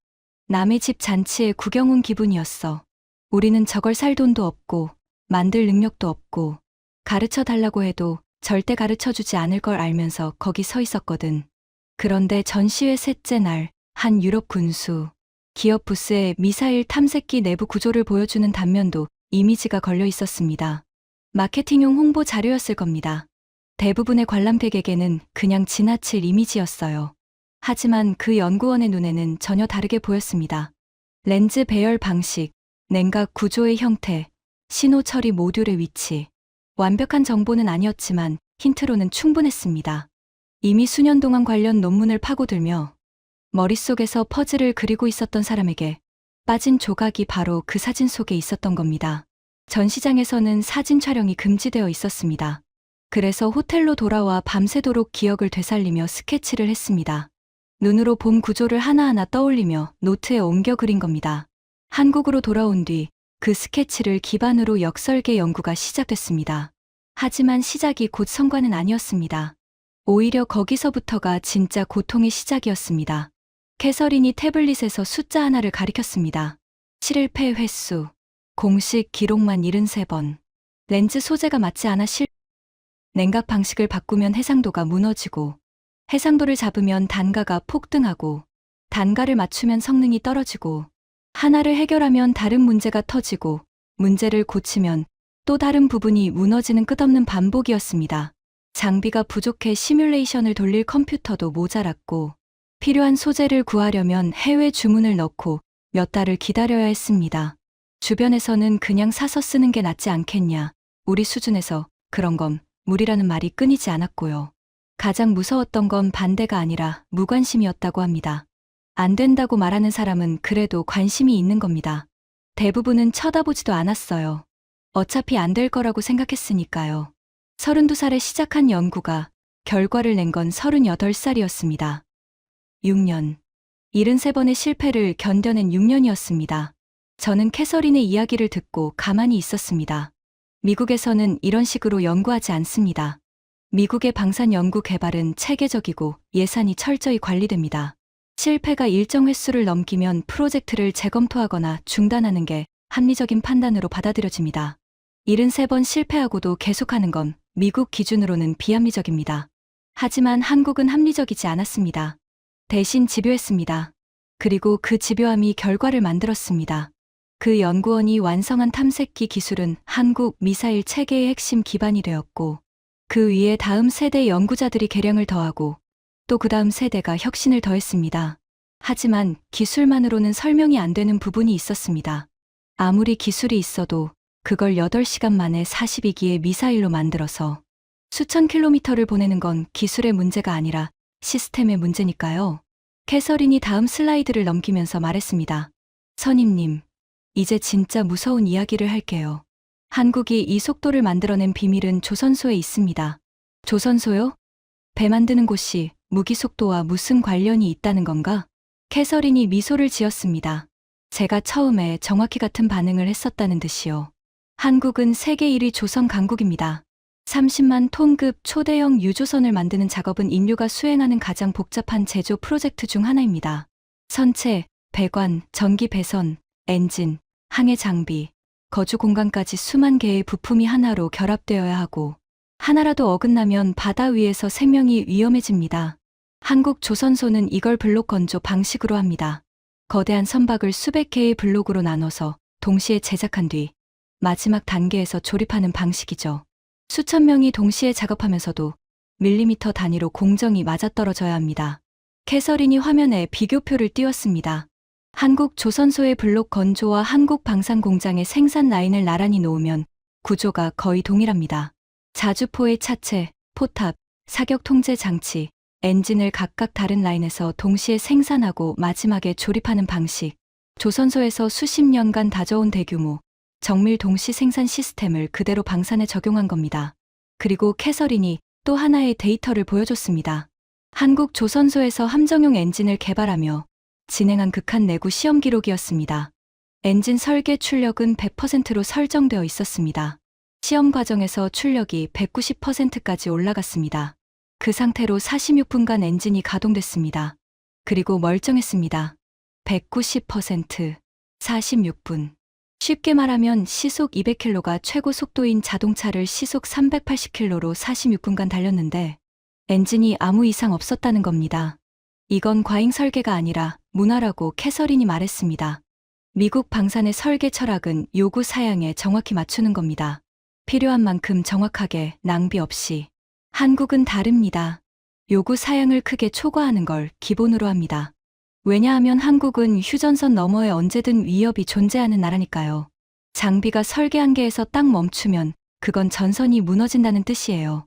남의 집 잔치에 구경 온 기분이었어. 우리는 저걸 살 돈도 없고 만들 능력도 없고 가르쳐 달라고 해도 절대 가르쳐주지 않을 걸 알면서 거기 서 있었거든. 그런데 전시회 셋째 날, 한 유럽 군수, 기업 부스에 미사일 탐색기 내부 구조를 보여주는 단면도 이미지가 걸려 있었습니다. 마케팅용 홍보 자료였을 겁니다. 대부분의 관람객에게는 그냥 지나칠 이미지였어요. 하지만 그 연구원의 눈에는 전혀 다르게 보였습니다. 렌즈 배열 방식, 냉각 구조의 형태, 신호 처리 모듈의 위치. 완벽한 정보는 아니었지만 힌트로는 충분했습니다. 이미 수년 동안 관련 논문을 파고들며 머릿속에서 퍼즐을 그리고 있었던 사람에게 빠진 조각이 바로 그 사진 속에 있었던 겁니다. 전시장에서는 사진 촬영이 금지되어 있었습니다. 그래서 호텔로 돌아와 밤새도록 기억을 되살리며 스케치를 했습니다. 눈으로 본 구조를 하나하나 떠올리며 노트에 옮겨 그린 겁니다. 한국으로 돌아온 뒤 그 스케치를 기반으로 역설계 연구가 시작됐습니다. 하지만 시작이 곧 성과는 아니었습니다. 오히려 거기서부터가 진짜 고통의 시작이었습니다. 캐서린이 태블릿에서 숫자 하나를 가리켰습니다. 실패 횟수, 공식 기록만 73번. 렌즈 소재가 맞지 않아 냉각 방식을 바꾸면 해상도가 무너지고, 해상도를 잡으면 단가가 폭등하고, 단가를 맞추면 성능이 떨어지고, 하나를 해결하면 다른 문제가 터지고, 문제를 고치면 또 다른 부분이 무너지는 끝없는 반복이었습니다. 장비가 부족해 시뮬레이션을 돌릴 컴퓨터도 모자랐고, 필요한 소재를 구하려면 해외 주문을 넣고 몇 달을 기다려야 했습니다. 주변에서는 그냥 사서 쓰는 게 낫지 않겠냐, 우리 수준에서 그런 건 무리라는 말이 끊이지 않았고요. 가장 무서웠던 건 반대가 아니라 무관심이었다고 합니다. 안 된다고 말하는 사람은 그래도 관심이 있는 겁니다. 대부분은 쳐다보지도 않았어요. 어차피 안 될 거라고 생각했으니까요. 32살에 시작한 연구가 결과를 낸 건 38살이었습니다. 6년. 73번의 실패를 견뎌낸 6년이었습니다. 저는 캐서린의 이야기를 듣고 가만히 있었습니다. 미국에서는 이런 식으로 연구하지 않습니다. 미국의 방산 연구 개발은 체계적이고 예산이 철저히 관리됩니다. 실패가 일정 횟수를 넘기면 프로젝트를 재검토하거나 중단하는 게 합리적인 판단으로 받아들여집니다. 73번 실패하고도 계속하는 건 미국 기준으로는 비합리적입니다. 하지만 한국은 합리적이지 않았습니다. 대신 집요했습니다. 그리고 그 집요함이 결과를 만들었습니다. 그 연구원이 완성한 탐색기 기술은 한국 미사일 체계의 핵심 기반이 되었고, 그 위에 다음 세대 연구자들이 개량을 더하고 또 그 다음 세대가 혁신을 더했습니다. 하지만 기술만으로는 설명이 안 되는 부분이 있었습니다. 아무리 기술이 있어도 그걸 8시간 만에 42기의 미사일로 만들어서 수천 킬로미터를 보내는 건 기술의 문제가 아니라 시스템의 문제니까요. 캐서린이 다음 슬라이드를 넘기면서 말했습니다. 선임님, 이제 진짜 무서운 이야기를 할게요. 한국이 이 속도를 만들어낸 비밀은 조선소에 있습니다. 조선소요? 배 만드는 곳이 무기 속도와 무슨 관련이 있다는 건가? 캐서린이 미소를 지었습니다. 제가 처음에 정확히 같은 반응을 했었다는 듯이요. 한국은 세계 1위 조선 강국입니다. 30만 톤급 초대형 유조선을 만드는 작업은 인류가 수행하는 가장 복잡한 제조 프로젝트 중 하나입니다. 선체, 배관, 전기 배선, 엔진, 항해 장비, 거주 공간까지 수만 개의 부품이 하나로 결합되어야 하고, 하나라도 어긋나면 바다 위에서 생명이 위험해집니다. 한국 조선소는 이걸 블록 건조 방식으로 합니다. 거대한 선박을 수백 개의 블록으로 나눠서 동시에 제작한 뒤 마지막 단계에서 조립하는 방식이죠. 수천 명이 동시에 작업하면서도 밀리미터 단위로 공정이 맞아떨어져야 합니다. 캐서린이 화면에 비교표를 띄웠습니다. 한국 조선소의 블록 건조와 한국 방산공장의 생산 라인을 나란히 놓으면 구조가 거의 동일합니다. 자주포의 차체, 포탑, 사격 통제 장치, 엔진을 각각 다른 라인에서 동시에 생산하고 마지막에 조립하는 방식. 조선소에서 수십 년간 다져온 대규모 정밀 동시 생산 시스템을 그대로 방산에 적용한 겁니다. 그리고 캐서린이 또 하나의 데이터를 보여줬습니다. 한국 조선소에서 함정용 엔진을 개발하며 진행한 극한 내구 시험 기록이었습니다. 엔진 설계 출력은 100%로 설정되어 있었습니다. 시험 과정에서 출력이 190%까지 올라갔습니다. 그 상태로 46분간 엔진이 가동됐습니다. 그리고 멀쩡했습니다. 190%, 46분. 쉽게 말하면 시속 200km가 최고 속도인 자동차를 시속 380km로 46분간 달렸는데 엔진이 아무 이상 없었다는 겁니다. 이건 과잉 설계가 아니라 문화라고 캐서린이 말했습니다. 미국 방산의 설계 철학은 요구 사양에 정확히 맞추는 겁니다. 필요한 만큼 정확하게 낭비 없이. 한국은 다릅니다. 요구 사양을 크게 초과하는 걸 기본으로 합니다. 왜냐하면 한국은 휴전선 너머에 언제든 위협이 존재하는 나라니까요. 장비가 설계 한계에서 딱 멈추면 그건 전선이 무너진다는 뜻이에요.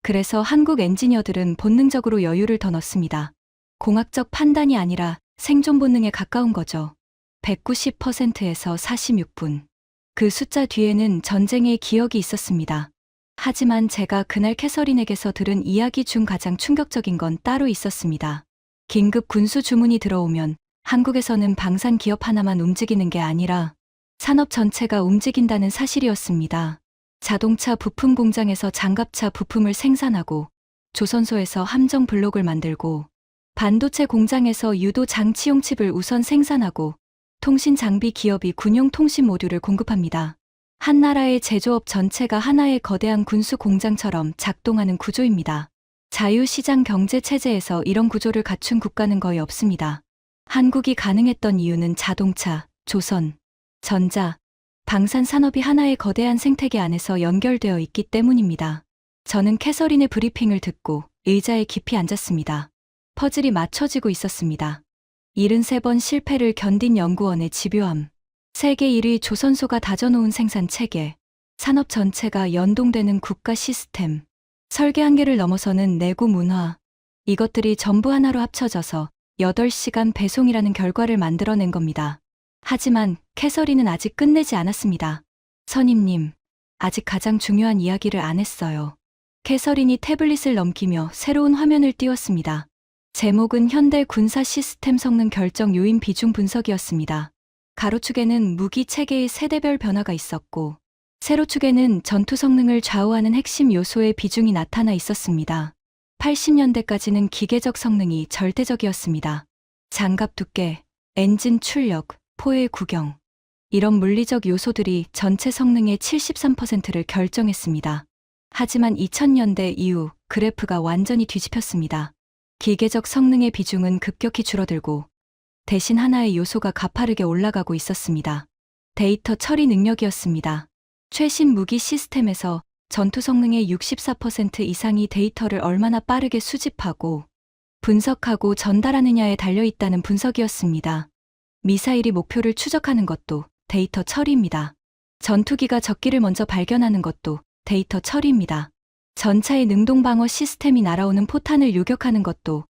그래서 한국 엔지니어들은 본능적으로 여유를 더 넣습니다. 공학적 판단이 아니라 생존 본능에 가까운 거죠. 190%에서 46분. 그 숫자 뒤에는 전쟁의 기억이 있었습니다. 하지만 제가 그날 캐서린에게서 들은 이야기 중 가장 충격적인 건 따로 있었습니다. 긴급 군수 주문이 들어오면 한국에서는 방산 기업 하나만 움직이는 게 아니라 산업 전체가 움직인다는 사실이었습니다. 자동차 부품 공장에서 장갑차 부품을 생산하고 조선소에서 함정 블록을 만들고 반도체 공장에서 유도 장치용 칩을 우선 생산하고 통신 장비 기업이 군용 통신 모듈을 공급합니다. 한 나라의 제조업 전체가 하나의 거대한 군수 공장처럼 작동하는 구조입니다. 자유시장 경제 체제에서 이런 구조를 갖춘 국가는 거의 없습니다. 한국이 가능했던 이유는 자동차, 조선, 전자, 방산 산업이 하나의 거대한 생태계 안에서 연결되어 있기 때문입니다. 저는 캐서린의 브리핑을 듣고 의자에 깊이 앉았습니다. 퍼즐이 맞춰지고 있었습니다. 73번 실패를 견딘 연구원의 집요함, 세계 1위 조선소가 다져놓은 생산 체계, 산업 전체가 연동되는 국가 시스템, 설계 한계를 넘어서는 내구 문화, 이것들이 전부 하나로 합쳐져서 8시간 배송이라는 결과를 만들어낸 겁니다. 하지만 캐서린은 아직 끝내지 않았습니다. 선임님, 아직 가장 중요한 이야기를 안 했어요. 캐서린이 태블릿을 넘기며 새로운 화면을 띄웠습니다. 제목은 현대 군사 시스템 성능 결정 요인 비중 분석이었습니다. 가로축에는 무기 체계의 세대별 변화가 있었고, 세로축에는 전투 성능을 좌우하는 핵심 요소의 비중이 나타나 있었습니다. 80년대까지는 기계적 성능이 절대적이었습니다. 장갑 두께, 엔진 출력, 포의 구경. 이런 물리적 요소들이 전체 성능의 73%를 결정했습니다. 하지만 2000년대 이후 그래프가 완전히 뒤집혔습니다. 기계적 성능의 비중은 급격히 줄어들고 대신 하나의 요소가 가파르게 올라가고 있었습니다. 데이터 처리 능력이었습니다. 최신 무기 시스템에서 전투 성능의 64% 이상이 데이터를 얼마나 빠르게 수집하고 분석하고 전달하느냐에 달려있다는 분석이었습니다. 미사일이 목표를 추적하는 것도 데이터 처리입니다. 전투기가 적기를 먼저 발견하는 것도 데이터 처리입니다. 전차의 능동방어 시스템이 날아오는 포탄을 요격하는 것도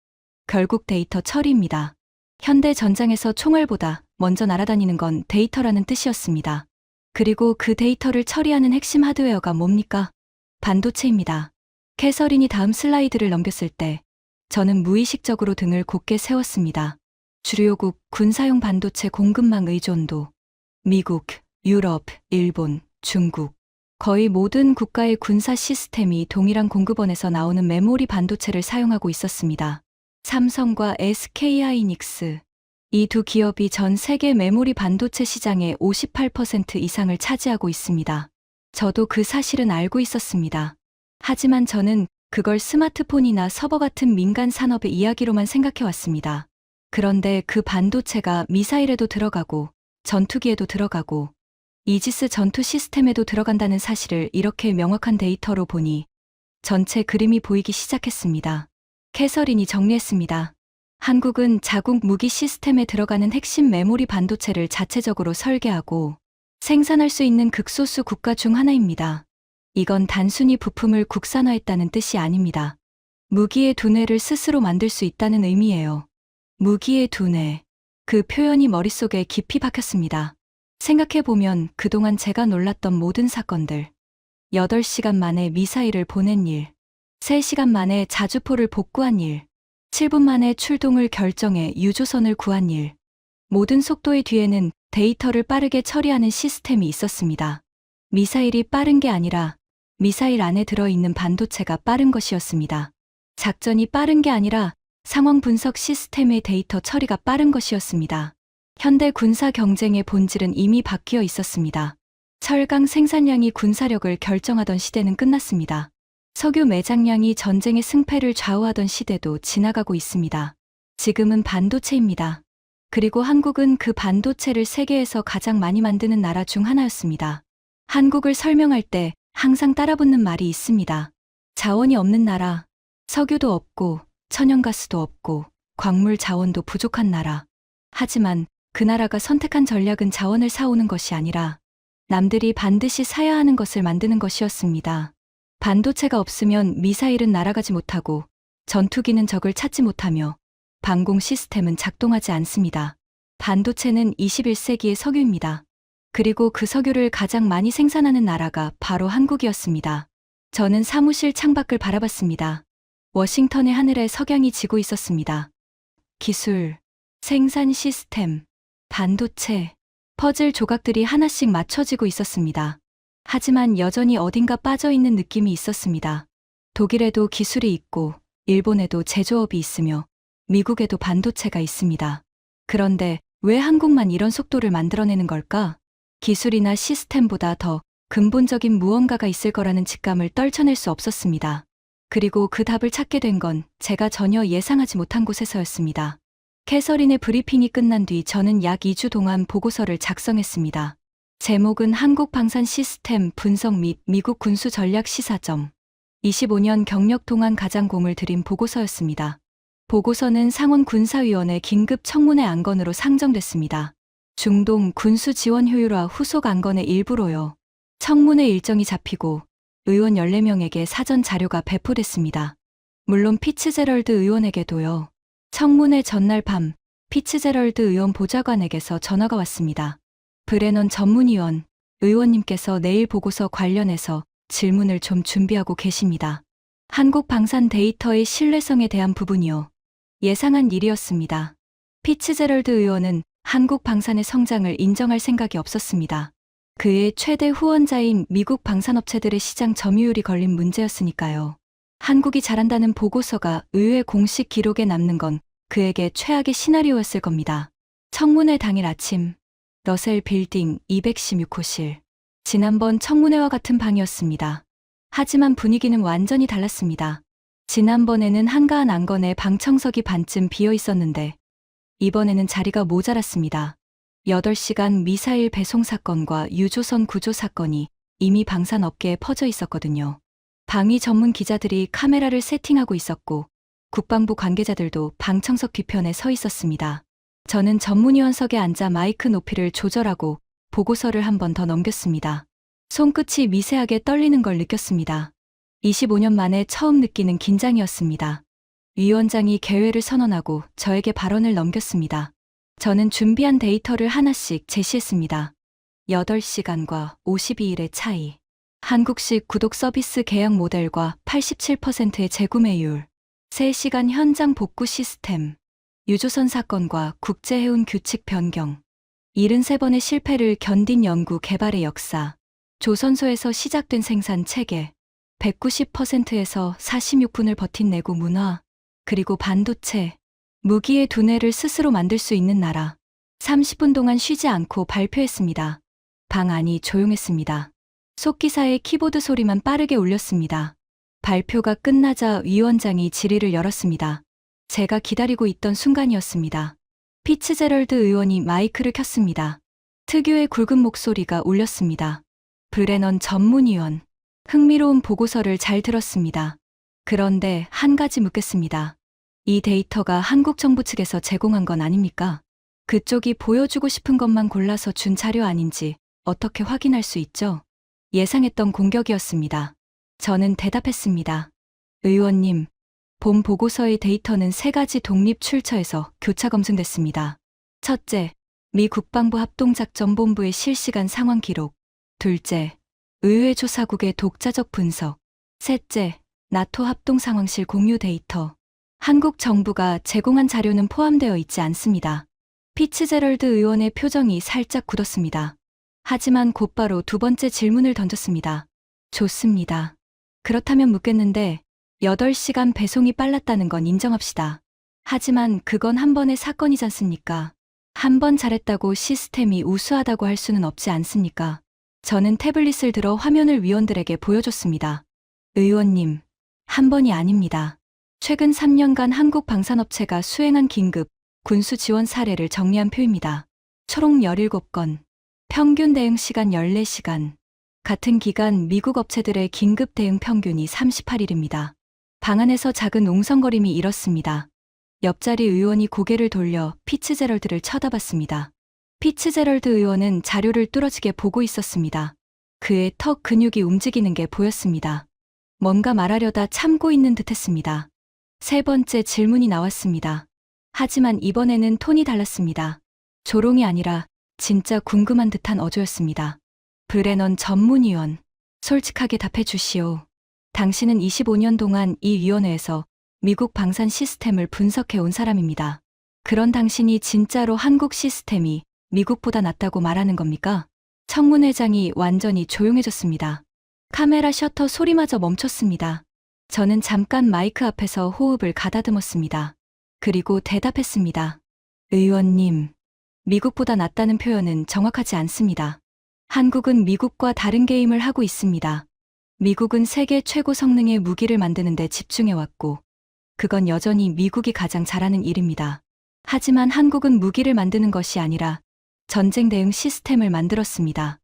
결국 데이터 처리입니다. 현대 전장에서 총알보다 먼저 날아다니는 건 데이터라는 뜻이었습니다. 그리고 그 데이터를 처리하는 핵심 하드웨어가 뭡니까? 반도체입니다. 캐서린이 다음 슬라이드를 넘겼을 때 저는 무의식적으로 등을 곧게 세웠습니다. 주요국 군사용 반도체 공급망 의존도 미국, 유럽, 일본, 중국 거의 모든 국가의 군사 시스템이 동일한 공급원에서 나오는 메모리 반도체를 사용하고 있었습니다. 삼성과 SK하이닉스 이 두 기업이 전 세계 메모리 반도체 시장의 58% 이상을 차지하고 있습니다. 저도 그 사실은 알고 있었습니다. 하지만 저는 그걸 스마트폰이나 서버 같은 민간 산업의 이야기로만 생각해왔습니다. 그런데 그 반도체가 미사일에도 들어가고 전투기에도 들어가고 이지스 전투 시스템에도 들어간다는 사실을 이렇게 명확한 데이터로 보니 전체 그림이 보이기 시작했습니다. 캐서린이 정리했습니다. 한국은 자국 무기 시스템에 들어가는 핵심 메모리 반도체를 자체적으로 설계하고 생산할 수 있는 극소수 국가 중 하나입니다. 이건 단순히 부품을 국산화했다는 뜻이 아닙니다. 무기의 두뇌를 스스로 만들 수 있다는 의미예요. 무기의 두뇌. 그 표현이 머릿속에 깊이 박혔습니다. 생각해보면 그동안 제가 놀랐던 모든 사건들. 8시간 만에 미사일을 보낸 일. 3시간 만에 자주포를 복구한 일. 7분 만에 출동을 결정해 유조선을 구한 일. 모든 속도의 뒤에는 데이터를 빠르게 처리하는 시스템이 있었습니다. 미사일이 빠른 게 아니라 미사일 안에 들어있는 반도체가 빠른 것이었습니다. 작전이 빠른 게 아니라 상황 분석 시스템의 데이터 처리가 빠른 것이었습니다. 현대 군사 경쟁의 본질은 이미 바뀌어 있었습니다. 철강 생산량이 군사력을 결정하던 시대는 끝났습니다. 석유 매장량이 전쟁의 승패를 좌우하던 시대도 지나가고 있습니다. 지금은 반도체입니다. 그리고 한국은 그 반도체를 세계에서 가장 많이 만드는 나라 중 하나였습니다. 한국을 설명할 때 항상 따라붙는 말이 있습니다. 자원이 없는 나라, 석유도 없고 천연가스도 없고 광물 자원도 부족한 나라. 하지만 그 나라가 선택한 전략은 자원을 사오는 것이 아니라 남들이 반드시 사야 하는 것을 만드는 것이었습니다. 반도체가 없으면 미사일은 날아가지 못하고 전투기는 적을 찾지 못하며 방공 시스템은 작동하지 않습니다. 반도체는 21세기의 석유입니다. 그리고 그 석유를 가장 많이 생산하는 나라가 바로 한국이었습니다. 저는 사무실 창밖을 바라봤습니다. 워싱턴의 하늘에 석양이 지고 있었습니다. 기술, 생산 시스템, 반도체, 퍼즐 조각들이 하나씩 맞춰지고 있었습니다. 하지만 여전히 어딘가 빠져있는 느낌이 있었습니다. 독일에도 기술이 있고, 일본에도 제조업이 있으며, 미국에도 반도체가 있습니다. 그런데 왜 한국만 이런 속도를 만들어내는 걸까? 기술이나 시스템보다 더 근본적인 무언가가 있을 거라는 직감을 떨쳐낼 수 없었습니다. 그리고 그 답을 찾게 된 건 제가 전혀 예상하지 못한 곳에서였습니다. 캐서린의 브리핑이 끝난 뒤 저는 약 2주 동안 보고서를 작성했습니다. 제목은 한국 방산 시스템 분석 및 미국 군수 전략 시사점. 25년 경력 동안 가장 공을 들인 보고서였습니다. 보고서는 상원 군사위원회 긴급 청문회 안건으로 상정됐습니다. 중동 군수 지원 효율화 후속 안건의 일부로요. 청문회 일정이 잡히고 의원 14명에게 사전 자료가 배포됐습니다. 물론 피츠제럴드 의원에게도요. 청문회 전날 밤 피츠제럴드 의원 보좌관에게서 전화가 왔습니다. 브레넌 전문위원, 의원님께서 내일 보고서 관련해서 질문을 좀 준비하고 계십니다. 한국 방산 데이터의 신뢰성에 대한 부분이요. 예상한 일이었습니다. 피츠제럴드 의원은 한국 방산의 성장을 인정할 생각이 없었습니다. 그의 최대 후원자인 미국 방산업체들의 시장 점유율이 걸린 문제였으니까요. 한국이 잘한다는 보고서가 의회 공식 기록에 남는 건 그에게 최악의 시나리오였을 겁니다. 청문회 당일 아침, 러셀 빌딩 216호실. 지난번 청문회와 같은 방이었습니다. 하지만 분위기는 완전히 달랐습니다. 지난번에는 한가한 안건에 방청석이 반쯤 비어 있었는데 이번에는 자리가 모자랐습니다. 8시간 미사일 배송 사건과 유조선 구조 사건이 이미 방산업계에 퍼져 있었거든요. 방위 전문 기자들이 카메라를 세팅하고 있었고 국방부 관계자들도 방청석 뒤편에 서 있었습니다. 저는 전문위원석에 앉아 마이크 높이를 조절하고 보고서를 한 번 더 넘겼습니다. 손끝이 미세하게 떨리는 걸 느꼈습니다. 25년 만에 처음 느끼는 긴장이었습니다. 위원장이 개회를 선언하고 저에게 발언을 넘겼습니다. 저는 준비한 데이터를 하나씩 제시했습니다. 8시간과 52일의 차이. 한국식 구독 서비스 계약 모델과 87%의 재구매율. 3시간 현장 복구 시스템. 유조선 사건과 국제해운 규칙 변경. 73번의 실패를 견딘 연구 개발의 역사. 조선소에서 시작된 생산 체계. 190%에서 46분을 버틴 내구 문화. 그리고 반도체. 무기의 두뇌를 스스로 만들 수 있는 나라. 30분 동안 쉬지 않고 발표했습니다. 방 안이 조용했습니다. 속기사의 키보드 소리만 빠르게 울렸습니다. 발표가 끝나자 위원장이 질의를 열었습니다. 제가 기다리고 있던 순간이었습니다. 피츠제럴드 의원이 마이크를 켰습니다. 특유의 굵은 목소리가 울렸습니다. 브레넌 전문위원. 흥미로운 보고서를 잘 들었습니다. 그런데 한 가지 묻겠습니다. 이 데이터가 한국 정부 측에서 제공한 건 아닙니까? 그쪽이 보여주고 싶은 것만 골라서 준 자료 아닌지 어떻게 확인할 수 있죠? 예상했던 공격이었습니다. 저는 대답했습니다. 의원님, 본 보고서의 데이터는 3가지 독립 출처에서 교차 검증됐습니다. 첫째, 미 국방부 합동작전본부의 실시간 상황 기록. 둘째, 의회 조사국의 독자적 분석. 셋째, 나토 합동상황실 공유 데이터. 한국 정부가 제공한 자료는 포함되어 있지 않습니다. 피츠제럴드 의원의 표정이 살짝 굳었습니다. 하지만 곧바로 두 번째 질문을 던졌습니다. 좋습니다. 그렇다면 묻겠는데 8시간 배송이 빨랐다는 건 인정합시다. 하지만 그건 한 번의 사건이지 않습니까? 한 번 잘했다고 시스템이 우수하다고 할 수는 없지 않습니까? 저는 태블릿을 들어 화면을 위원들에게 보여줬습니다. 의원님, 한 번이 아닙니다. 최근 3년간 한국 방산업체가 수행한 긴급 군수 지원 사례를 정리한 표입니다. 초록 17건, 평균 대응 시간 14시간. 같은 기간 미국 업체들의 긴급 대응 평균이 38일입니다. 방 안에서 작은 웅성거림이 일었습니다. 옆자리 의원이 고개를 돌려 피츠제럴드를 쳐다봤습니다. 피츠제럴드 의원은 자료를 뚫어지게 보고 있었습니다. 그의 턱 근육이 움직이는 게 보였습니다. 뭔가 말하려다 참고 있는 듯했습니다. 세 번째 질문이 나왔습니다. 하지만 이번에는 톤이 달랐습니다. 조롱이 아니라 진짜 궁금한 듯한 어조였습니다. 브레넌 전문위원, 솔직하게 답해 주시오. 당신은 25년 동안 이 위원회에서 미국 방산 시스템을 분석해 온 사람입니다. 그런 당신이 진짜로 한국 시스템이 미국보다 낫다고 말하는 겁니까? 청문회장이 완전히 조용해졌습니다. 카메라 셔터 소리마저 멈췄습니다. 저는 잠깐 마이크 앞에서 호흡을 가다듬었습니다. 그리고 대답했습니다. 의원님, 미국보다 낫다는 표현은 정확하지 않습니다. 한국은 미국과 다른 게임을 하고 있습니다. 미국은 세계 최고 성능의 무기를 만드는 데 집중해왔고, 그건 여전히 미국이 가장 잘하는 일입니다. 하지만 한국은 무기를 만드는 것이 아니라 전쟁 대응 시스템을 만들었습니다.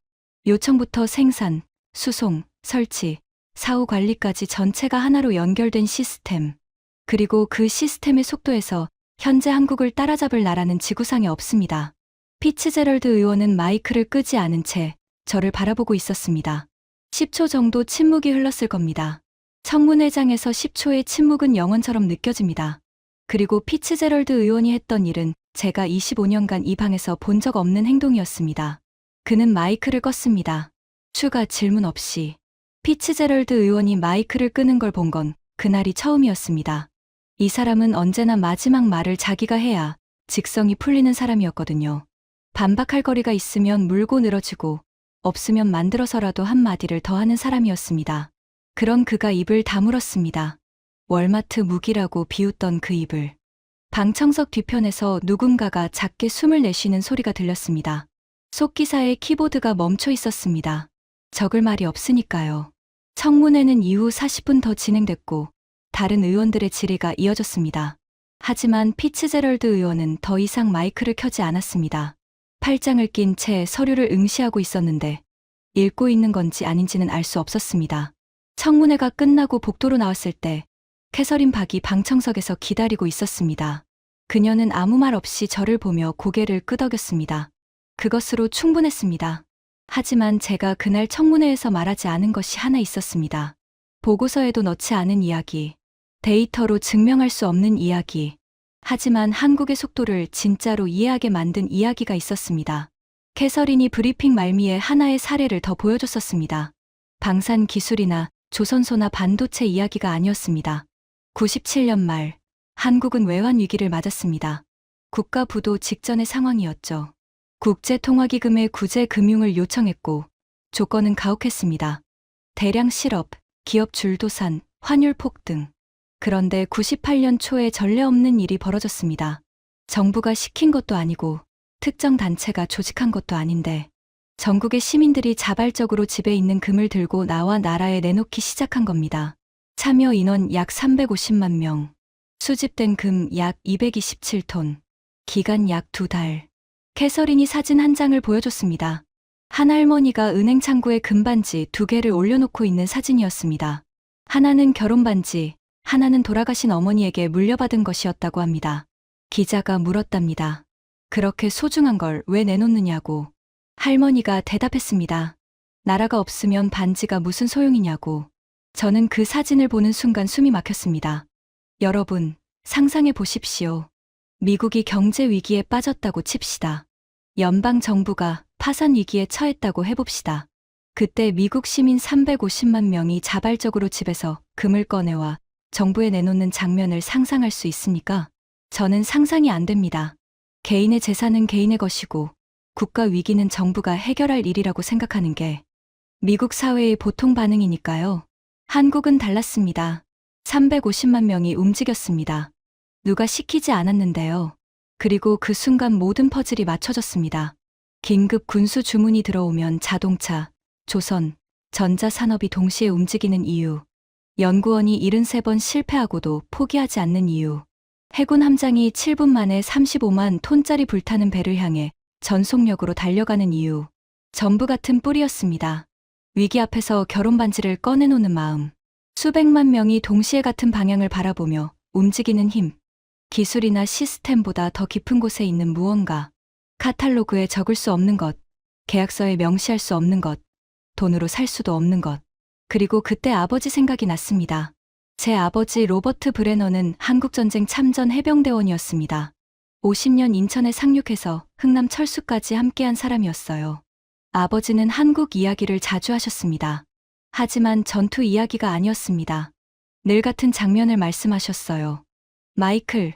요청부터 생산, 수송, 설치, 사후 관리까지 전체가 하나로 연결된 시스템. 그리고 그 시스템의 속도에서 현재 한국을 따라잡을 나라는 지구상에 없습니다. 피츠제럴드 의원은 마이크를 끄지 않은 채 저를 바라보고 있었습니다. 10초 정도 침묵이 흘렀을 겁니다. 청문회장에서 10초의 침묵은 영원처럼 느껴집니다. 그리고 피츠제럴드 의원이 했던 일은 제가 25년간 이 방에서 본 적 없는 행동이었습니다. 그는 마이크를 껐습니다. 추가 질문 없이. 피츠제럴드 의원이 마이크를 끄는 걸 본 건 그날이 처음이었습니다. 이 사람은 언제나 마지막 말을 자기가 해야 직성이 풀리는 사람이었거든요. 반박할 거리가 있으면 물고 늘어지고 없으면 만들어서라도 한마디를 더 하는 사람이었습니다. 그런 그가 입을 다물었습니다. 월마트 무기라고 비웃던 그 입을. 방청석 뒤편에서 누군가가 작게 숨을 내쉬는 소리가 들렸습니다. 속기사의 키보드가 멈춰 있었습니다. 적을 말이 없으니까요. 청문회는 이후 40분 더 진행됐고 다른 의원들의 질의가 이어졌습니다. 하지만 피츠제럴드 의원은 더 이상 마이크를 켜지 않았습니다. 팔짱을 낀 채 서류를 응시하고 있었는데 읽고 있는 건지 아닌지는 알 수 없었습니다. 청문회가 끝나고 복도로 나왔을 때 캐서린 박이 방청석에서 기다리고 있었습니다. 그녀는 아무 말 없이 저를 보며 고개를 끄덕였습니다. 그것으로 충분했습니다. 하지만 제가 그날 청문회에서 말하지 않은 것이 하나 있었습니다. 보고서에도 넣지 않은 이야기, 데이터로 증명할 수 없는 이야기. 하지만 한국의 속도를 진짜로 이해하게 만든 이야기가 있었습니다. 캐서린이 브리핑 말미에 하나의 사례를 더 보여줬었습니다. 방산 기술이나 조선소나 반도체 이야기가 아니었습니다. 97년 말, 한국은 외환 위기를 맞았습니다. 국가 부도 직전의 상황이었죠. 국제통화기금에 구제 금융을 요청했고 조건은 가혹했습니다. 대량 실업, 기업 줄도산, 환율 폭등. 그런데 98년 초에 전례 없는 일이 벌어졌습니다. 정부가 시킨 것도 아니고 특정 단체가 조직한 것도 아닌데 전국의 시민들이 자발적으로 집에 있는 금을 들고 나와 나라에 내놓기 시작한 겁니다. 참여 인원 약 350만 명, 수집된 금 약 227톤, 기간 약 2달. 캐서린이 사진 한 장을 보여줬습니다. 한 할머니가 은행 창구에 금반지 2개를 올려놓고 있는 사진이었습니다. 하나는 결혼반지, 하나는 돌아가신 어머니에게 물려받은 것이었다고 합니다. 기자가 물었답니다. 그렇게 소중한 걸 왜 내놓느냐고. 할머니가 대답했습니다. 나라가 없으면 반지가 무슨 소용이냐고. 저는 그 사진을 보는 순간 숨이 막혔습니다. 여러분, 상상해 보십시오. 미국이 경제 위기에 빠졌다고 칩시다. 연방 정부가 파산 위기에 처했다고 해봅시다. 그때 미국 시민 350만 명이 자발적으로 집에서 금을 꺼내와 정부에 내놓는 장면을 상상할 수 있습니까? 저는 상상이 안 됩니다. 개인의 재산은 개인의 것이고 국가 위기는 정부가 해결할 일이라고 생각하는 게 미국 사회의 보통 반응이니까요. 한국은 달랐습니다. 350만 명이 움직였습니다. 누가 시키지 않았는데요. 그리고 그 순간 모든 퍼즐이 맞춰졌습니다. 긴급 군수 주문이 들어오면 자동차, 조선, 전자산업이 동시에 움직이는 이유. 연구원이 73번 실패하고도 포기하지 않는 이유. 해군 함장이 7분 만에 35만 톤짜리 불타는 배를 향해 전속력으로 달려가는 이유. 전부 같은 뿌리였습니다. 위기 앞에서 결혼 반지를 꺼내놓는 마음. 수백만 명이 동시에 같은 방향을 바라보며 움직이는 힘. 기술이나 시스템보다 더 깊은 곳에 있는 무언가. 카탈로그에 적을 수 없는 것. 계약서에 명시할 수 없는 것. 돈으로 살 수도 없는 것. 그리고 그때 아버지 생각이 났습니다. 제 아버지 로버트 브레너는 한국전쟁 참전 해병대원이었습니다. 50년 인천에 상륙해서 흥남 철수까지 함께한 사람이었어요. 아버지는 한국 이야기를 자주 하셨습니다. 하지만 전투 이야기가 아니었습니다. 늘 같은 장면을 말씀하셨어요. 마이클,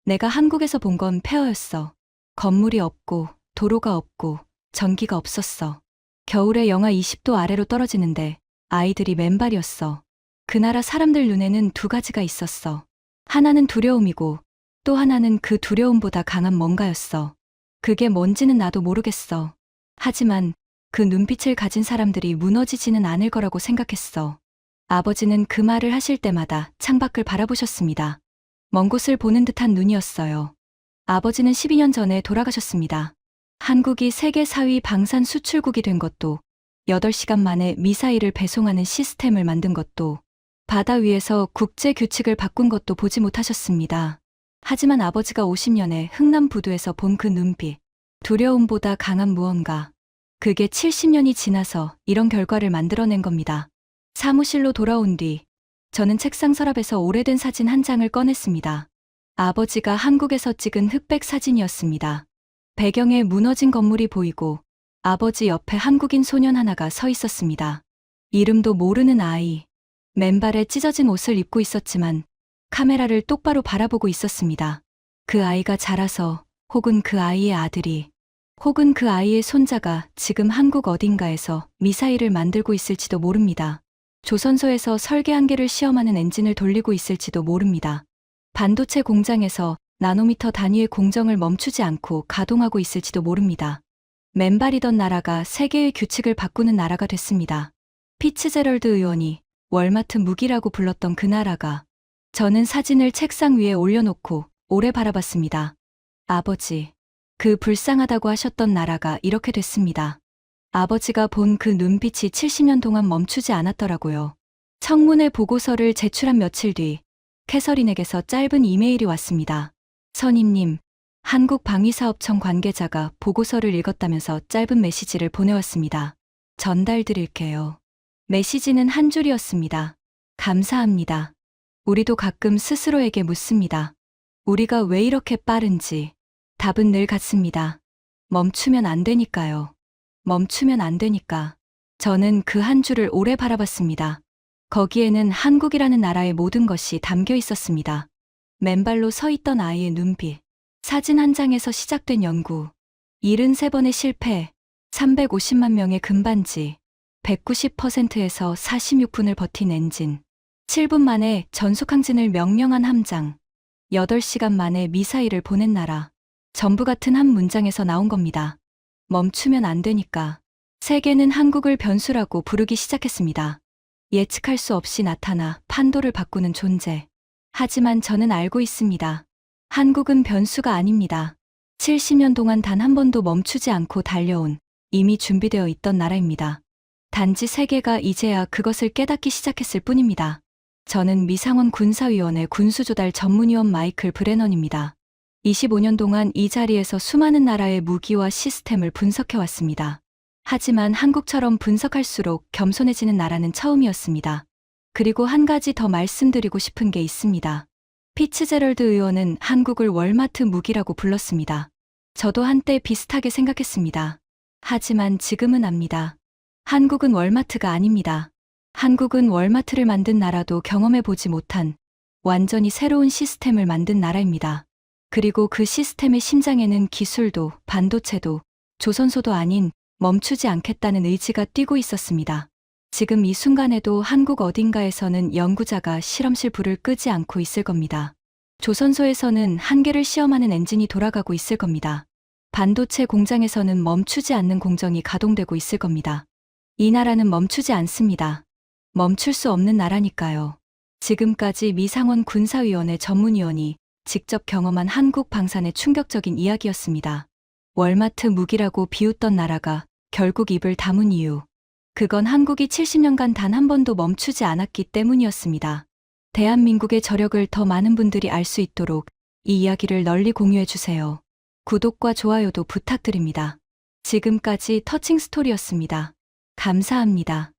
내가 한국에서 본 건 폐허였어. 건물이 없고 도로가 없고 전기가 없었어. 겨울에 영하 20도 아래로 떨어지는데 아이들이 맨발이었어. 그 나라 사람들 눈에는 두 가지가 있었어. 하나는 두려움이고 또 하나는 그 두려움보다 강한 뭔가였어. 그게 뭔지는 나도 모르겠어. 하지만 그 눈빛을 가진 사람들이 무너지지는 않을 거라고 생각했어. 아버지는 그 말을 하실 때마다 창밖을 바라보셨습니다. 먼 곳을 보는 듯한 눈이었어요. 아버지는 12년 전에 돌아가셨습니다. 한국이 세계 4위 방산 수출국이 된 것도, 8시간 만에 미사일을 배송하는 시스템을 만든 것도, 바다 위에서 국제 규칙을 바꾼 것도 보지 못하셨습니다. 하지만 아버지가 50년에 흥남 부두에서 본 그 눈빛, 두려움보다 강한 무언가, 그게 70년이 지나서 이런 결과를 만들어낸 겁니다. 사무실로 돌아온 뒤 저는 책상 서랍에서 오래된 사진 한 장을 꺼냈습니다. 아버지가 한국에서 찍은 흑백 사진이었습니다. 배경에 무너진 건물이 보이고 아버지 옆에 한국인 소년 하나가 서 있었습니다. 이름도 모르는 아이. 맨발에 찢어진 옷을 입고 있었지만 카메라를 똑바로 바라보고 있었습니다. 그 아이가 자라서 혹은 그 아이의 아들이 혹은 그 아이의 손자가 지금 한국 어딘가에서 미사일을 만들고 있을지도 모릅니다. 조선소에서 설계 한계를 시험하는 엔진을 돌리고 있을지도 모릅니다. 반도체 공장에서 나노미터 단위의 공정을 멈추지 않고 가동하고 있을지도 모릅니다. 맨발이던 나라가 세계의 규칙을 바꾸는 나라가 됐습니다. 피츠제럴드 의원이 월마트 무기라고 불렀던 그 나라가. 저는 사진을 책상 위에 올려놓고 오래 바라봤습니다. 아버지, 그 불쌍하다고 하셨던 나라가 이렇게 됐습니다. 아버지가 본 그 눈빛이 70년 동안 멈추지 않았더라고요. 청문회 보고서를 제출한 며칠 뒤 캐서린에게서 짧은 이메일이 왔습니다. 선임님, 한국방위사업청 관계자가 보고서를 읽었다면서 짧은 메시지를 보내왔습니다. 전달드릴게요. 메시지는 한 줄이었습니다. 감사합니다. 우리도 가끔 스스로에게 묻습니다. 우리가 왜 이렇게 빠른지. 답은 늘 같습니다. 멈추면 안 되니까요. 멈추면 안 되니까. 저는 그 한 줄을 오래 바라봤습니다. 거기에는 한국이라는 나라의 모든 것이 담겨 있었습니다. 맨발로 서 있던 아이의 눈빛. 사진 한 장에서 시작된 연구. 73번의 실패. 350만 명의 금반지. 190%에서 46분을 버틴 엔진. 7분 만에 전속항진을 명령한 함장. 8시간 만에 미사일을 보낸 나라. 전부 같은 한 문장에서 나온 겁니다. 멈추면 안 되니까. 세계는 한국을 변수라고 부르기 시작했습니다. 예측할 수 없이 나타나 판도를 바꾸는 존재. 하지만 저는 알고 있습니다. 한국은 변수가 아닙니다. 70년 동안 단 한 번도 멈추지 않고 달려온, 이미 준비되어 있던 나라입니다. 단지 세계가 이제야 그것을 깨닫기 시작했을 뿐입니다. 저는 미상원 군사위원회 군수조달 전문위원 마이클 브레넌입니다. 25년 동안 이 자리에서 수많은 나라의 무기와 시스템을 분석해왔습니다. 하지만 한국처럼 분석할수록 겸손해지는 나라는 처음이었습니다. 그리고 한 가지 더 말씀드리고 싶은 게 있습니다. 피츠제럴드 의원은 한국을 월마트 무기라고 불렀습니다. 저도 한때 비슷하게 생각했습니다. 하지만 지금은 압니다. 한국은 월마트가 아닙니다. 한국은 월마트를 만든 나라도 경험해보지 못한 완전히 새로운 시스템을 만든 나라입니다. 그리고 그 시스템의 심장에는 기술도, 반도체도, 조선소도 아닌 멈추지 않겠다는 의지가 뛰고 있었습니다. 지금 이 순간에도 한국 어딘가에서는 연구자가 실험실 불을 끄지 않고 있을 겁니다. 조선소에서는 한계를 시험하는 엔진이 돌아가고 있을 겁니다. 반도체 공장에서는 멈추지 않는 공정이 가동되고 있을 겁니다. 이 나라는 멈추지 않습니다. 멈출 수 없는 나라니까요. 지금까지 미상원 군사위원회 전문위원이 직접 경험한 한국 방산의 충격적인 이야기였습니다. 월마트 무기라고 비웃던 나라가 결국 입을 다문 이유. 그건 한국이 70년간 단 한 번도 멈추지 않았기 때문이었습니다. 대한민국의 저력을 더 많은 분들이 알 수 있도록 이 이야기를 널리 공유해 주세요. 구독과 좋아요도 부탁드립니다. 지금까지 터칭 스토리였습니다. 감사합니다.